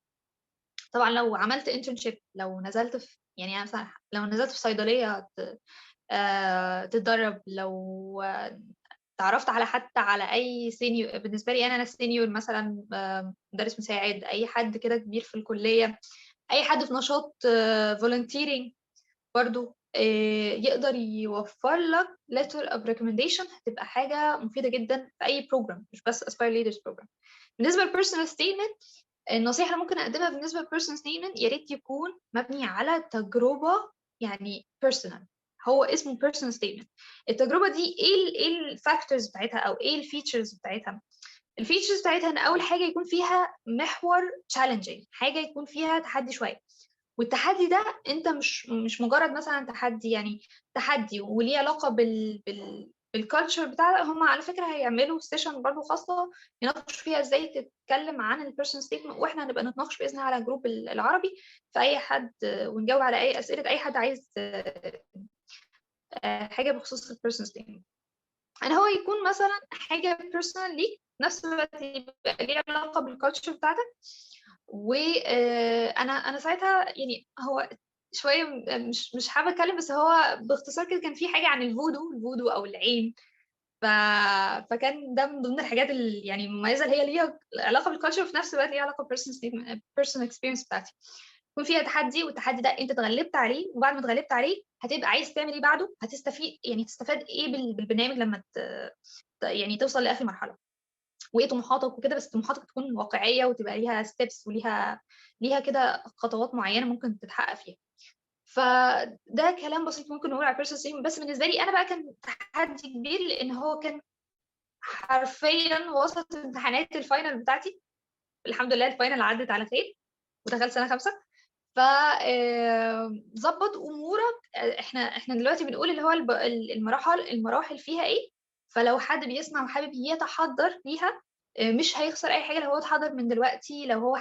طبعا لو عملت internship، لو نزلت في يعني مثلا لو نزلت في صيدلية تتدرب، لو تعرفت حتى على أي سينيور، بالنسبة لي أنا سينيور مثلا مدرس مساعد، أي حد كده كبير في الكلية، أي حد في نشاط volunteering برضو يقدر يوفر لك letter of recommendation، هتبقى حاجة مفيدة جدا في أي بروجرام، مش بس Aspire Leaders Program. بالنسبة للبيرسونال statement، النصيحة اللي ممكن أقدمها بالنسبة للبيرسونال statement يا ريت يكون مبني على تجربة، يعني personal، هو اسمه personal statement. التجربة دي إيه الفاكتورز بتاعتها أو إيه الفيتشرز بتاعتها؟ الفيتشرز بتاعتها إن أول حاجة يكون فيها محور challenging، حاجة يكون فيها تحدي شوية، والتحدي ده انت مش مجرد مثلا تحدي، يعني تحدي وليه علاقه بالكالتشر بتاعها. هم على فكره هيعملوا سيشن برضو خاصه يناقشوا فيها ازاي تتكلم عن البيرسون ستيتمنت، واحنا هنبقى نتناقش باذن الله على جروب العربي في اي حد، ونجاوب على اي اسئله اي حد عايز حاجه بخصوص البيرسون ستيتمنت. ان هو يكون مثلا حاجه بيرسونال ليك، نفس الوقت يبقى ليه علاقه بالكالتشر بتاعتك. وانا ساعتها يعني هو شويه مش حابه اتكلم، بس هو باختصار كده كان في حاجه عن الفودو او العين. فكان ده من ضمن الحاجات اللي يعني المميزه، اللي هي ليها علاقه بالكالتشر وفي نفس الوقت ليها علاقه بالبيرسونال اكسبيرينس بتاعتي. يكون فيها تحدي، والتحدي ده انت اتغلبت عليه، وبعد ما اتغلبت عليه هتبقى عايز تعمل ايه بعده، تستفاد ايه بالبرنامج لما يعني توصل لاخر مرحله، وايه طموحاتك وكده. بس طموحاتك تكون واقعيه وتبقى ليها ستيبس وليها كده خطوات معينه ممكن تتحقق فيها. فده كلام بسيط ممكن نقول على البيرسونال ستيتمنت. بس بالنسبه لي انا بقى كان تحدي كبير، لان هو كان حرفيا وسط امتحانات الفاينل بتاعتي. الحمد لله الفاينل عدت على خير ودخلت سنه 5. ظبط امورك. احنا دلوقتي بنقول اللي هو المراحل فيها ايه. فلو حد بيسمع وحابب يتحضر فيها، مش هيخسر اي حاجه لو هو اتحضر من دلوقتي. لو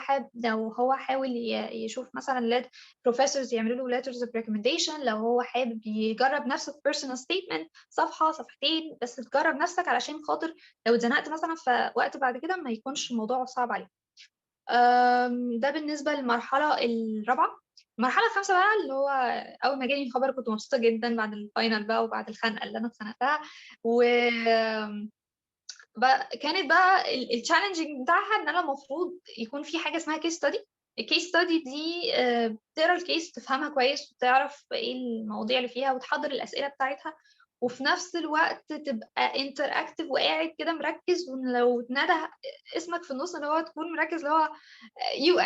هو حاول يشوف مثلا بروفيسورز يعملوا له letters of recommendation. لو هو حابب يجرب نفسه في personal statement صفحه صفحتين بس، تجرب نفسك علشان خاطر لو اتزنقت مثلا في وقت بعد كده ما يكونش الموضوع صعب عليك. ده بالنسبة للمرحلة الرابعة. المرحلة الخامسة بقى اللي هو أول ما جالي الخبر كنت مبسوطة جدا بعد الفاينل بقى وبعد الخنقة اللي أنا اتخنقتها. و كانت بقى التشالنجينج بتاعها ان انا المفروض يكون في حاجه اسمها كيس ستادي. الكيس ستادي دي تقرا الكيس تفهمها كويس وتعرف ايه المواضيع اللي فيها وتحضر الاسئله بتاعتها، وفي نفس الوقت تبقى انتر اكتف وقاعد كده مركز. ولو اتندى اسمك في النص اللي هو تكون مركز اللي هو you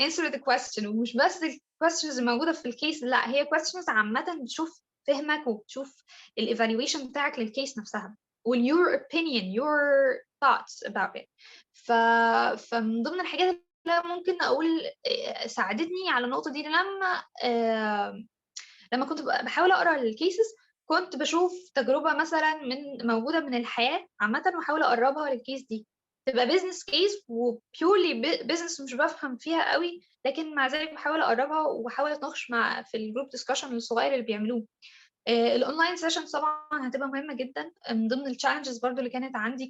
answer the question. ومش بس الكويستشنز الموجوده في الكيس، لا هي questions عامه بتشوف فهمك وبتشوف الايفالويشن بتاعك للكيس نفسها your opinion your thoughts about it. فمن ضمن الحاجات اللي ممكن اقول ساعدتني على النقطه دي لما كنت بحاول اقرا الكيسز كنت بشوف تجربه مثلا موجوده من الحياه عامه واحاول اقربها للكيس دي. تبقى بيزنس كيس وبيورلي بيزنس مش بفهم فيها قوي، لكن مع ذلك بحاول اقربها وبحاول اتناقش في الجروب ديسكشن الصغير اللي بيعملوه. الاونلاين سيشن طبعا هتبقى مهمه جدا. من ضمن التشالنجز برضو اللي كانت عندي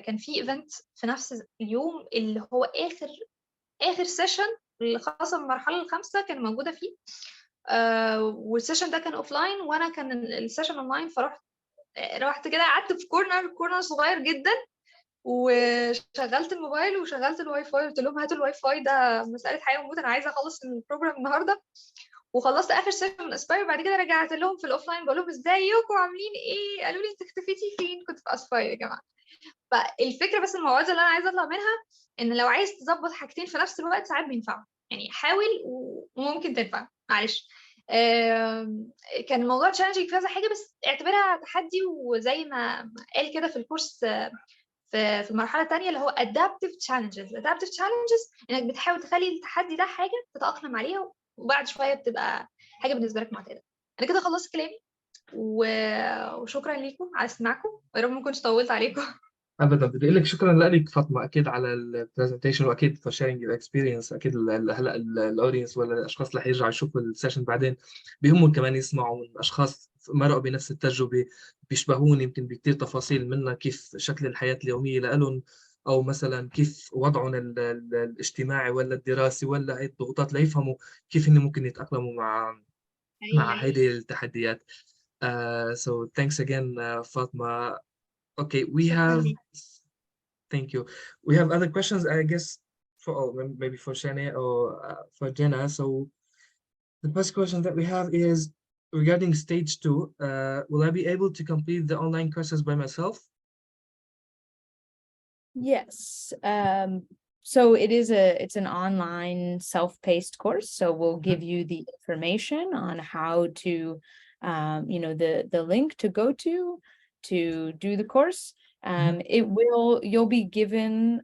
كان في ايفنت في نفس اليوم اللي هو اخر سيشن الخاصه بالمرحله الخامسه كان موجوده فيه. والسيشن ده كان اوفلاين وانا كان السيشن اونلاين. رحت كده قعدت في كورنر صغير جدا وشغلت الموبايل وشغلت الواي فاي. قلت لهم هاتوا الواي فاي ده مساله حياه وموت، انا عايزه اخلص البروجرام النهارده. وخلصت اخر سيشن من اسباير. بعد كده رجعت لهم في الاوفلاين بقول لهم ازيكم عاملين ايه، قالوا لي انت اختفيتي فين، كنت في اسباير يا جماعه. فالفكره بس الموعظه اللي انا عايزه اطلع منها ان لو عايز تظبط حاجتين في نفس الوقت ساعات بينفعوا. يعني حاول وممكن تنفع. معلش كان الموضوع تشالنجينج في كذا حاجه بس اعتبرها تحدي. وزي ما قال كده في الكورس في المرحله الثانيه اللي هو adaptive challenges انك بتحاول تخلي التحدي ده حاجه تتاقلم عليها وبعد شويه بتبقى حاجه بالنسبه لك معتاده. انا كده خلصت كلامي وشكرا لكم على استماعكم ويا رب ما كنتش طولت عليكم. ابدا، بدي اقول لك شكرا لك فاطمه اكيد على البرزنتيشن، واكيد for sharing your experience. اكيد هلا الاودينس ولا الاشخاص اللي حيرجعوا يشوفوا السيشن بعدين بيهمهم كمان يسمعوا من اشخاص مرقوا بنفس التجربه بيشبهون يمكن بكثير تفاصيل منها، كيف شكل الحياه اليوميه لهم، او مثلا كيف وضعهم الاجتماعي ولا الدراسي ولا هي الضغوطات، ليفهموا كيف هن ممكن يتاقلموا مع هذه التحديات. So thanks again, Fatma. Okay, we have. Thank you. We have other questions, I guess, for maybe for Chané or for Jenna. So the first question that we have is regarding stage 2. Will I be able to complete the online courses by myself? Yes. So it's an online self-paced course. So we'll give you the information on how to, the link to go to do the course. You'll be given,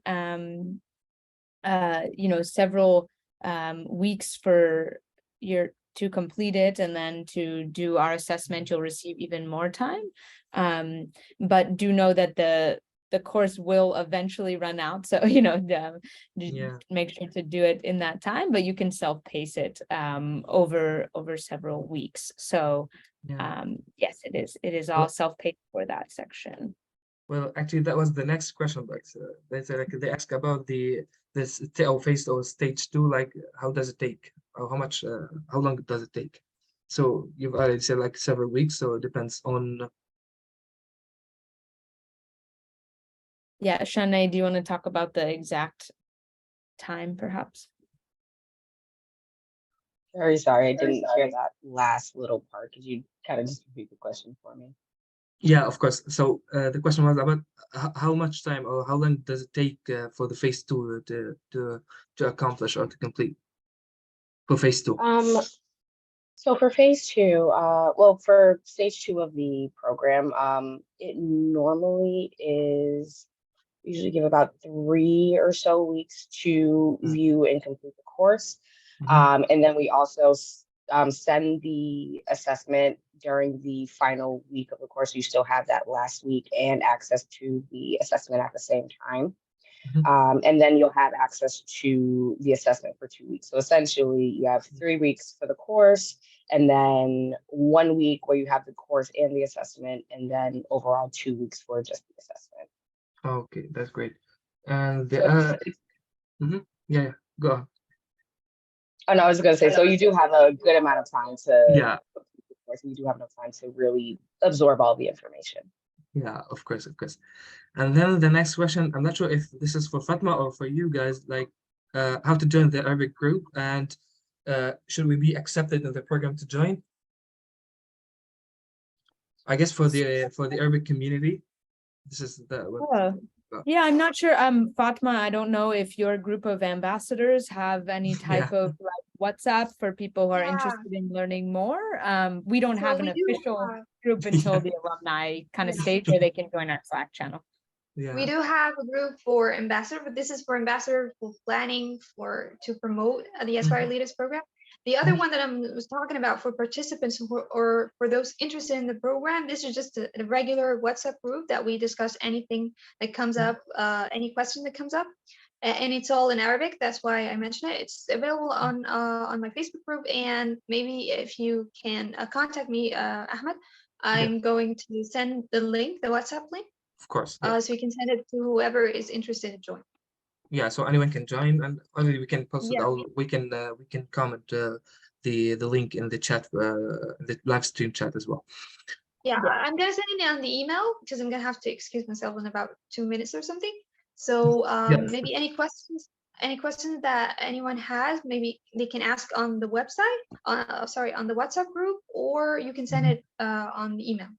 several weeks for to complete it, and then to do our assessment, you'll receive even more time. But do know that the course will eventually run out. So, make sure to do it in that time, but you can self-pace it over several weeks. So yes, it is all self-paced for that section. Well, actually, that was the next question. Like, they ask about this phase or stage 2. Like, how does it take? Or how long does it take? So you've already said like several weeks. So it depends on. Yeah, Chané, do you want to talk about the exact time, perhaps? Very sorry, I didn't hear that last little part. Could you kind of just repeat the question for me? Yeah, of course. So the question was about how much time or how long does it take for the phase 2 to accomplish or to complete for phase 2? So for phase 2, well, for stage 2 of the program, it normally is usually give about 3 or so weeks to view and complete the course. And then we also send the assessment during the final week of the course. You still have that last week and access to the assessment at the same time. And then you'll have access to the assessment for 2 weeks. So essentially you have 3 weeks for the course, and then 1 week where you have the course and the assessment, and then overall 2 weeks for just the assessment. Okay, that's great. And So yeah, go on. oh no, I was gonna say, so you do have a good amount of time to Yeah, you do have enough time to really absorb all the information. yeah, of course, of course. And then the next question, I'm not sure if this is for Fatma or for you guys, like how to join the Arabic group, and should we be accepted in the program to join? I guess for the Arabic community, this is Oh, yeah, I'm not sure. Fatma, I don't know if your group of ambassadors have any type yeah. of like WhatsApp for people who are Yeah. interested in learning more. We don't So have an we do official have, group until Yeah. the alumni kind of Yeah. stage where they can join our Slack channel. we Yeah. do have a group for ambassador, but this is for ambassador for planning to promote the Aspire Leaders program. The other one that I was talking about for participants or for those interested in the program, this is just a regular WhatsApp group that we discuss anything that comes up, any question that comes up, and it's all in Arabic. That's why I mentioned it. It's available on my Facebook group, and maybe if you can contact me, Ahmed, I'm going to send the link, the WhatsApp link, Of course. Yeah. so you can send it to whoever is interested to join. Yeah, so anyone can join, and only we can post it, Yeah. or we can comment the link in the chat, the live stream chat as well. Yeah, I'm gonna send it on the email because I'm gonna have to excuse myself in about 2 minutes or something. So maybe any questions that anyone has, maybe they can ask on the website, on the WhatsApp group, or you can send it on the email.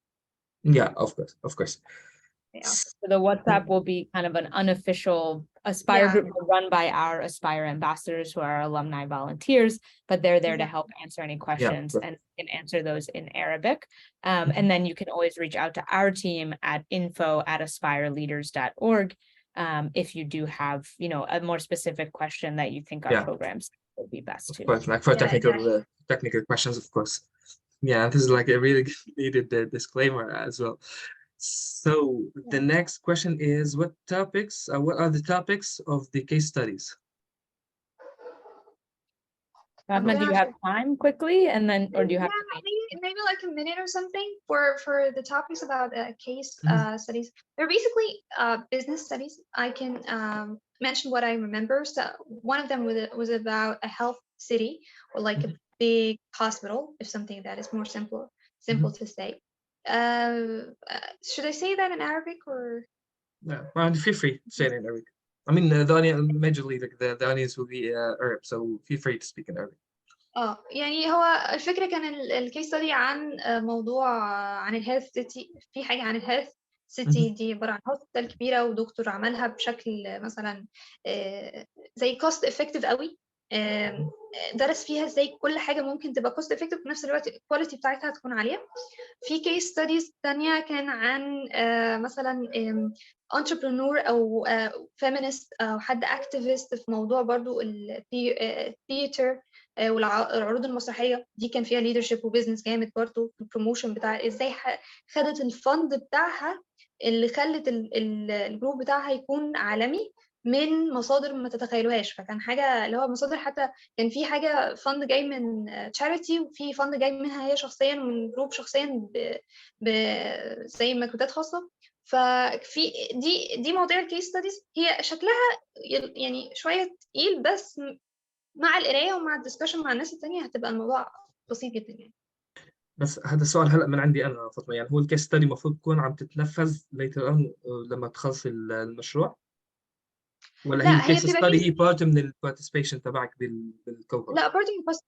Yeah, of course, of course. Yeah. So the WhatsApp will be kind of an unofficial Aspire group run by our Aspire ambassadors who are alumni volunteers, but they're there to help answer any questions and can answer those in Arabic. And then you can always reach out to our team at info@aspireleaders.org if you do have, a more specific question that you think our programs would be best to. Of course, like for technical questions, of course. Yeah, this is like a really needed disclaimer as well. So the next question is, what are the topics of the case studies? Fatma, do you have time quickly, and then, or do you have maybe like a minute or something for the topics about case studies? They're basically business studies. I can mention what I remember. So one of them was about a health city, or like a big hospital, if something that is more simple to say. Should I say that in Arabic or? Yeah, well, feel free to say it in Arabic. I mean, the audience, majorly the audience will be Arab, so feel free to speak in Arabic. يعني هو الفكرة كان الكيس ستادي عن موضوع عن الهيلث سيتي، في حاجة عن الهيلث سيتي دي عبارة عن هوسبيتال كبيرة ودكتور عملها بشكل مثلا زي كوست افكتيف قوي، درس فيها ازاي كل حاجة ممكن تبقى كوست افكتيف في نفس الوقت الكواليتي بتاعتها تكون عالية. في كيس ستاديز تانية كان عن مثلا entrepreneur او feminist او حد activist في موضوع برضو الثياتر والعروض المسرحيه دي كان فيها leadership وبزنس جامد برضو في البروموشن بتاع ازاي خدت الفند بتاعها اللي خلت الجروب بتاعها يكون عالمي من مصادر ما تتخيلوهاش. فكان حاجه اللي هو مصادر، حتى كان في حاجه فند جاي من تشاريتي وفي فند جاي منها هي شخصيا ومن جروب شخصيا زي مجهودات خاصه. ففي دي مواضيع الكيس ستاديز، هي شكلها يعني شويه تقيل، بس مع القرايه ومع الدسكشن مع الناس التانية هتبقى الموضوع بسيط جدا يعني. بس هذا السؤال هلا من عندي انا فاطمه، يعني هو الكيس ستادي المفروض تكون عم تتنفذ later on لما تخلص المشروع، ولا هي الكيس ستادي هي بارت من البارتيسيبيشن تبعك بالكوهورت؟ لا، بارت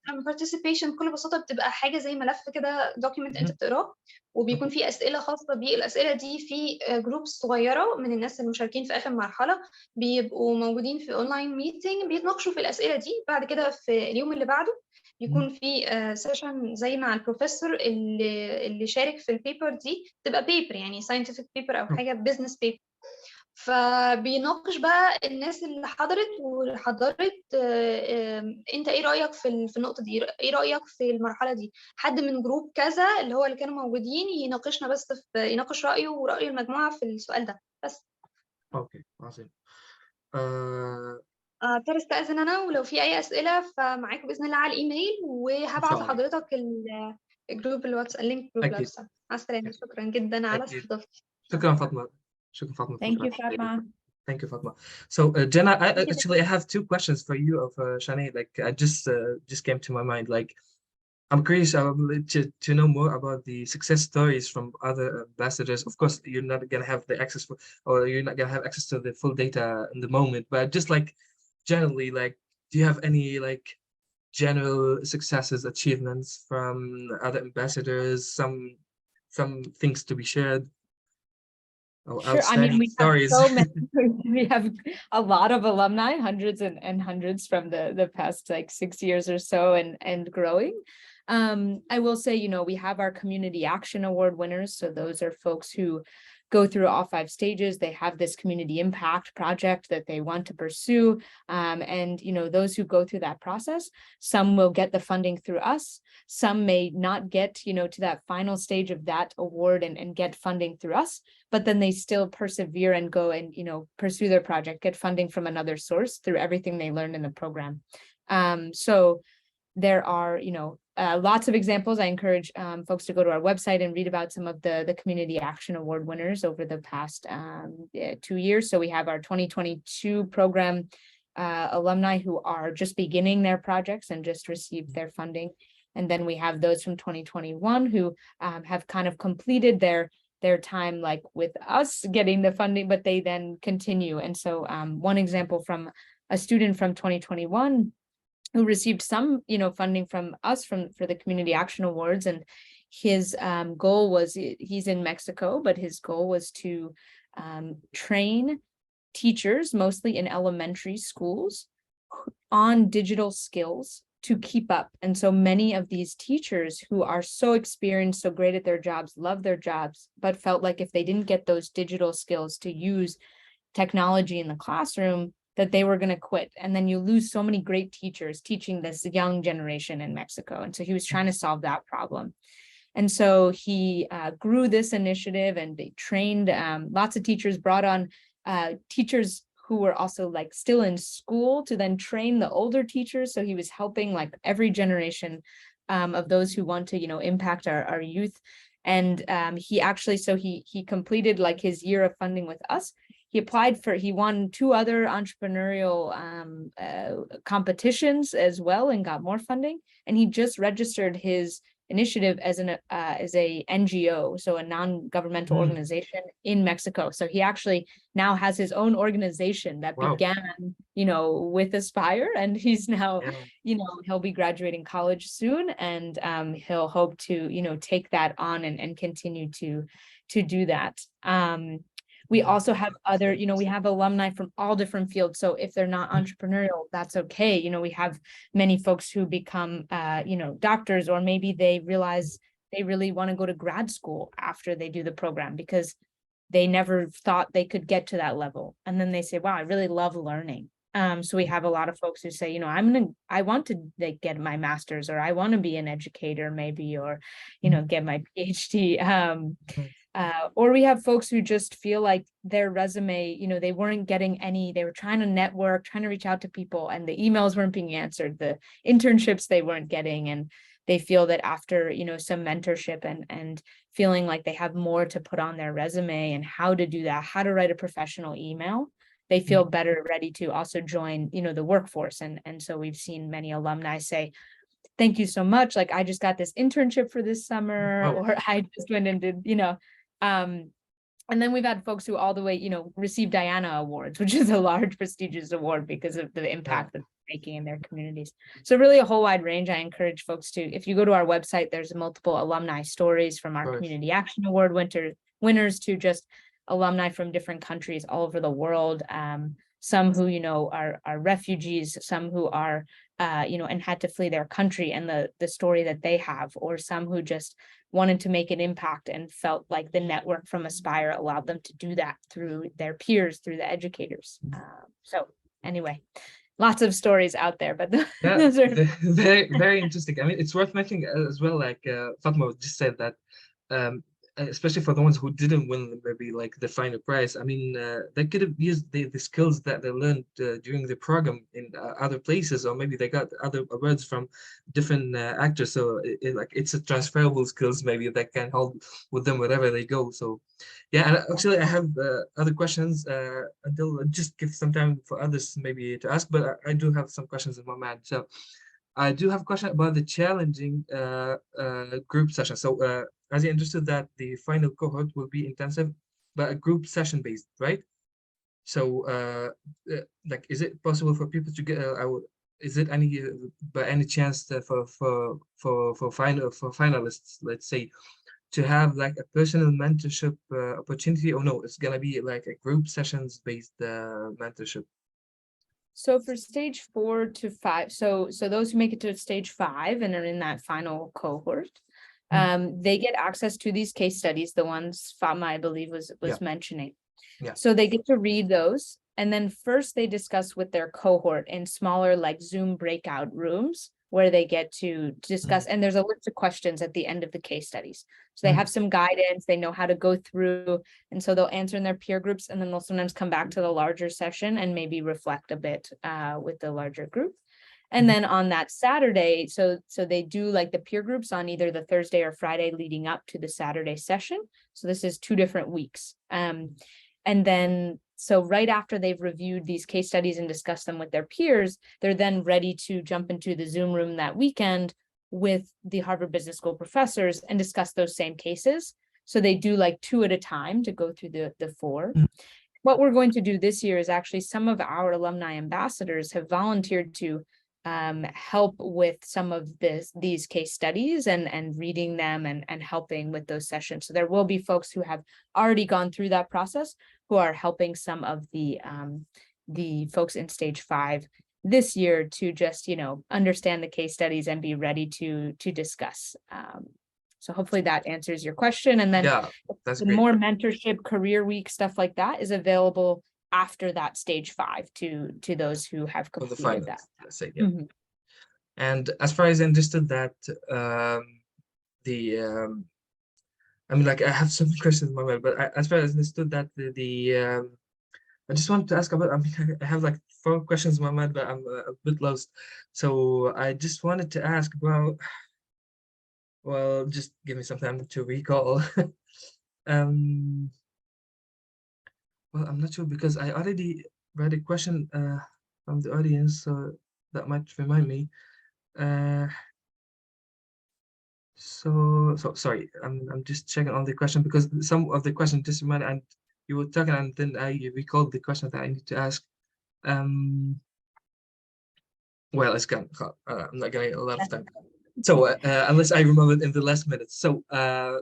من البارتيسيبيشن بكل بساطه بتبقى حاجه زي ملف كده دوكيمنت انت بتقراه، وبيكون في اسئله خاصه بيه. الاسئله دي في جروب صغيره من الناس المشاركين في اخر مرحله بيبقوا موجودين في اونلاين ميتنج بيتناقشوا في الاسئله دي. بعد كده في اليوم اللي بعده يكون في سيشن زي مع البروفيسور اللي شارك في البيبر دي، تبقى بيبر يعني ساينتفك بيبر او حاجه بزنس بيبر. فبيناقش بقى الناس اللي حضرت انت ايه رأيك في النقطة دي، ايه رأيك في المرحلة دي. حد من جروب كذا اللي هو اللي كانوا موجودين يناقشنا، بس يناقش رأيه ورأي المجموعة في السؤال ده بس. اوكي عظيم. ان اضطر استأذن انا، ولو في اي أسئلة فمعاك بإذن الله على الإيميل، وهبعت شاء الله. لحضرتك الجروب الواتس، اللينك جروب اكيد الواتساب. مع السلامة، شكرا جدا على اكيد. استضافتي. شكرا فاطمة. شكرا فاطمة. Thank you, Fatma. Thank you, Fatma. So, Jenna, Thank you. actually, I have two questions for you of Chané. Like, I just came to my mind. Like, I'm curious to know more about the success stories from other ambassadors. Of course, you're not gonna have the access for, or you're not gonna have access to the full data in the moment. But just like generally, like, do you have any like general successes, achievements from other ambassadors? Some things to be shared, or Sure. I mean, outstanding we have stories. so many, we have a lot of alumni, hundreds and hundreds from the past like 6 years or so, and growing. I will say, you know, we have our Community Action Award winners. So those are folks who go through all 5 stages. They have this community impact project that they want to pursue. And, you know, those who go through that process, some will get the funding through us. Some may not get, you know, to that final stage of that award and get funding through us, but then they still persevere and go and, you know, pursue their project, get funding from another source through everything they learned in the program. So there are, you know, lots of examples. I encourage folks to go to our website and read about some of the Community Action Award winners over the past 2 years. So we have our 2022 program alumni who are just beginning their projects and just received their funding. And then we have those from 2021 who have kind of completed their time like with us getting the funding, but they then continue. And so one example from a student from 2021 who received some, you know, funding from us for the Community Action Awards, and his goal was, he's in Mexico, but his goal was to train teachers, mostly in elementary schools, on digital skills to keep up. And so many of these teachers who are so experienced, so great at their jobs, love their jobs, but felt like if they didn't get those digital skills to use technology in the classroom, that they were going to quit. And then you lose so many great teachers teaching this young generation in Mexico. And so he was trying to solve that problem. And so he grew this initiative, and they trained lots of teachers, brought on teachers who were also like still in school to then train the older teachers. So he was helping like every generation of those who want to, you know, impact our youth. And he actually, so he completed like his year of funding with us. He won 2 other entrepreneurial competitions as well and got more funding. And he just registered his initiative as a NGO, so a non-governmental organization in Mexico. So he actually now has his own organization that began, you know, with Aspire, and he's now, you know, he'll be graduating college soon, and he'll hope to, you know, take that on and continue to do that. We also have other, you know, we have alumni from all different fields. So if they're not entrepreneurial, that's okay. You know, we have many folks who become, you know, doctors, or maybe they realize they really want to go to grad school after they do the program because they never thought they could get to that level. And then they say, wow, I really love learning. So we have a lot of folks who say, you know, I want to like get my master's, or I want to be an educator maybe, or, you know, get my PhD. Or we have folks who just feel like their resume, you know, they weren't getting any, they were trying to network, trying to reach out to people, and the emails weren't being answered, the internships they weren't getting. And they feel that after, you know, some mentorship and feeling like they have more to put on their resume and how to do that, how to write a professional email, they feel better ready to also join, you know, the workforce. And so we've seen many alumni say, thank you so much. Like, I just got this internship for this summer, or I just went and did, you know, and then we've had folks who all the way, you know, receive Diana Awards, which is a large prestigious award because of the impact that they're making in their communities. So really a whole wide range. I encourage folks to, if you go to our website, there's multiple alumni stories from our Community Action Award winners to just alumni from different countries all over the world. Some who, you know, are refugees, some who are and had to flee their country and the story that they have, or some who just wanted to make an impact and felt like the network from Aspire allowed them to do that through their peers, through the educators. So anyway, lots of stories out there, but Yeah, those are very, very interesting. I mean, it's worth mentioning as well, like Fatma just said that, especially for the ones who didn't win maybe like the final prize. I mean, they could have used the skills that they learned during the program in other places, or maybe they got other awards from different actors. So like it's a transferable skills maybe that can hold with them wherever they go. So yeah, and actually I have other questions until just give some time for others maybe to ask, but I do have some questions in my mind. So I do have a question about the challenging group session. So as I understood that the final cohort will be intensive, but a group session based, right? So like, is it possible for people to get? Is it any by any chance for finalists, let's say, to have like a personal mentorship opportunity, or no? It's gonna be like a group sessions based mentorship. So for stage 4 to 5, so those who make it to stage 5 and are in that final cohort, they get access to these case studies, the ones Fatma, I believe, was mentioning. Yeah. So they get to read those, and then first they discuss with their cohort in smaller like Zoom breakout rooms where they get to discuss, and there's a list of questions at the end of the case studies. So they have some guidance, they know how to go through, and so they'll answer in their peer groups, and then they'll sometimes come back to the larger session and maybe reflect a bit with the larger group. And then on that Saturday, so they do like the peer groups on either the Thursday or Friday leading up to the Saturday session. So this is 2 different weeks. And then, so right after they've reviewed these case studies and discussed them with their peers, they're then ready to jump into the Zoom room that weekend with the Harvard Business School professors and discuss those same cases. So they do like 2 at a time to go through the 4. What we're going to do this year is actually some of our alumni ambassadors have volunteered to help with some of these case studies and reading them and helping with those sessions. So there will be folks who have already gone through that process who are helping some of the folks in stage 5 this year to just, understand the case studies and be ready to discuss. So hopefully that answers your question. And then that's the great. more mentorship, career week, stuff like that is available after that stage 5 to those who have completed that. Let's say, yeah. And as far as I understood that I mean, like I have some questions in my mind, but as far as I understood that I just wanted to ask about, I mean, I have like 4 questions in my mind, but I'm a bit lost. So I just wanted to ask about, well, just give me some time to recall. Well, I'm not sure because I already read a question from the audience, so that might remind me. So sorry, I'm just checking on the question because some of the question just reminded, and you were talking, and then I recalled the question that I need to ask. Well, it's gone. I'm not getting a lot of time. So unless I remember it in the last minute. So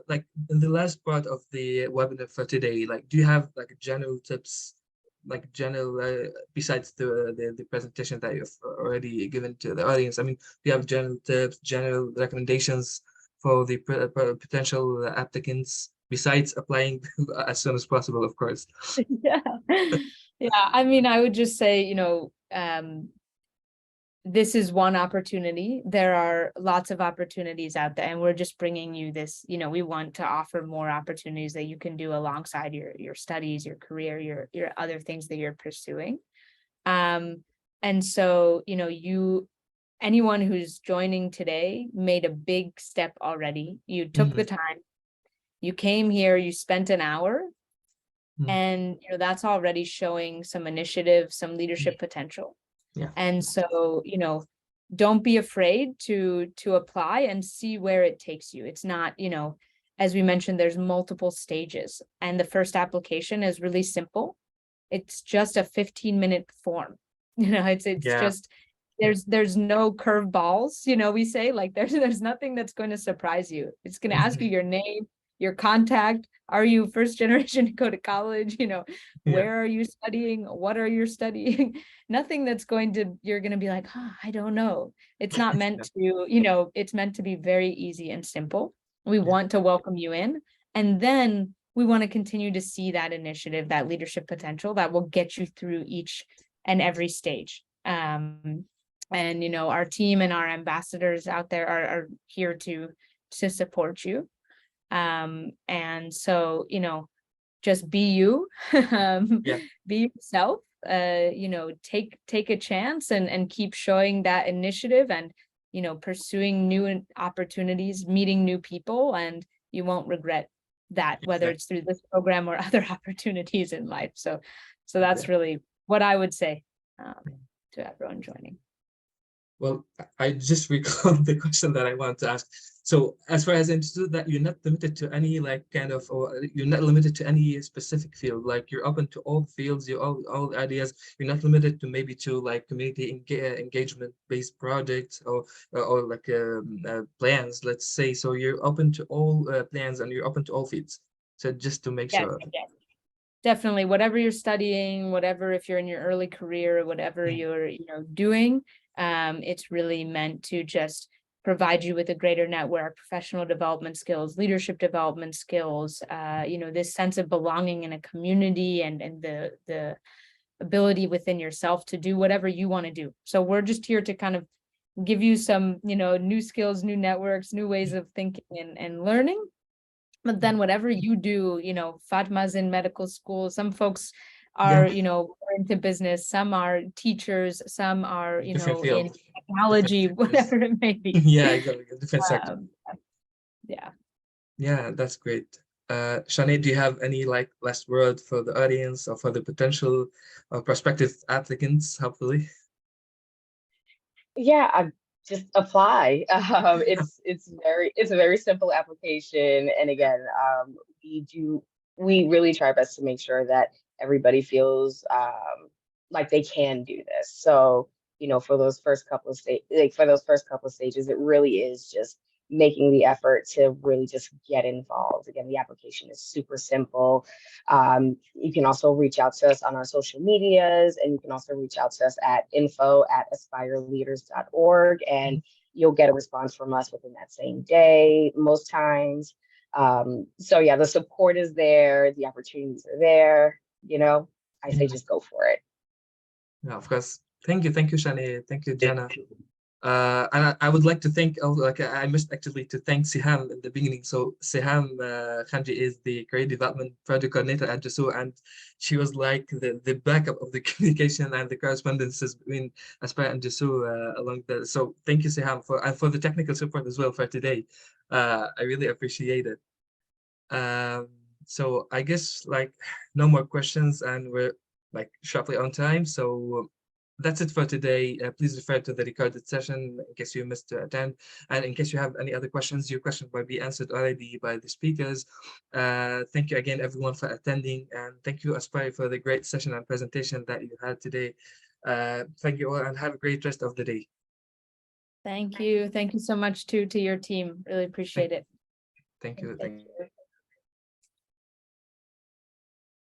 like in the last part of the webinar for today, like, do you have like general tips, like general besides the presentation that you've already given to the audience? I mean, do you have general tips, general recommendations for the potential applicants besides applying as soon as possible, of course? Yeah. I mean, I would just say, this is one opportunity. There are lots of opportunities out there, and we're just bringing you this, we want to offer more opportunities that you can do alongside your studies, your career, your other things that you're pursuing. And so, anyone who's joining today made a big step already. You took the time, you came here, you spent an hour, and that's already showing some initiative, some leadership potential. Yeah. And so, don't be afraid to apply and see where it takes you. It's not, as we mentioned, there's multiple stages, and the first application is really simple. It's just a 15-minute form. It's just, there's no curveballs, we say, like there's nothing that's going to surprise you. It's going to ask you your name, your contact. Are you first generation to go to college? Yeah. Where are you studying? What are you studying? Nothing that's you're going to be like, I don't know. It's not meant to, it's meant to be very easy and simple. We want to welcome you in. And then we want to continue to see that initiative, that leadership potential that will get you through each and every stage. And, our team and our ambassadors out there are here to support you. And so, just be you, be yourself, take a chance and keep showing that initiative and, pursuing new opportunities, meeting new people, and you won't regret that, whether it's through this program or other opportunities in life. So that's really what I would say to everyone joining. Well, I just recalled the question that I wanted to ask. So as far as I understood that you're not limited to any or you're not limited to any specific field, like you're open to all fields, all ideas. You're not limited to maybe to like community engagement based projects or plans, let's say. So you're open to all plans and you're open to all fields. So just to make sure. Yes. Definitely, whatever you're studying, whatever, if you're in your early career, whatever you're doing, it's really meant to just provide you with a greater network, professional development skills, leadership development skills, this sense of belonging in a community and the ability within yourself to do whatever you want to do. So we're just here to kind of give you some, new skills, new networks, new ways of thinking and learning. But then whatever you do, Fatma's in medical school, some folks are, into business, some are teachers, some are, in technology, whatever it may be. Yeah, exactly. Different sector. Yeah, that's great. Chané, do you have any last word for the audience or for the potential or prospective applicants, hopefully? Yeah, just apply. It's a very simple application, and again, we really try our best to make sure that everybody feels like they can do this. So for those first couple of stages, it really is just making the effort to really just get involved. Again, the application is super simple. You can also reach out to us on our social medias, and you can also reach out to us at info@aspireleaders.org, and you'll get a response from us within that same day, most times. So yeah, the support is there, the opportunities are there, I say just go for it. Yeah, of course. Thank you, Chané. Thank you, Jenna. And I would like to thank, I missed actually to thank Siham in the beginning. So Siham Khanji is the Career Development Project Coordinator at JSU, and she was like the backup of the communication and the correspondences between Aspire and JSU along the. So thank you, Siham, for the technical support as well for today. I really appreciate it. So I guess no more questions, and we're sharply on time. So that's it for today. Please refer to the recorded session in case you missed to attend. And in case you have any other questions, your question might be answered already by the speakers. Thank you again, everyone, for attending. And thank you, Aspire, for the great session and presentation that you had today. Thank you all, and have a great rest of the day. Thank you. Thank you so much to your team. Really appreciate it. Thank you.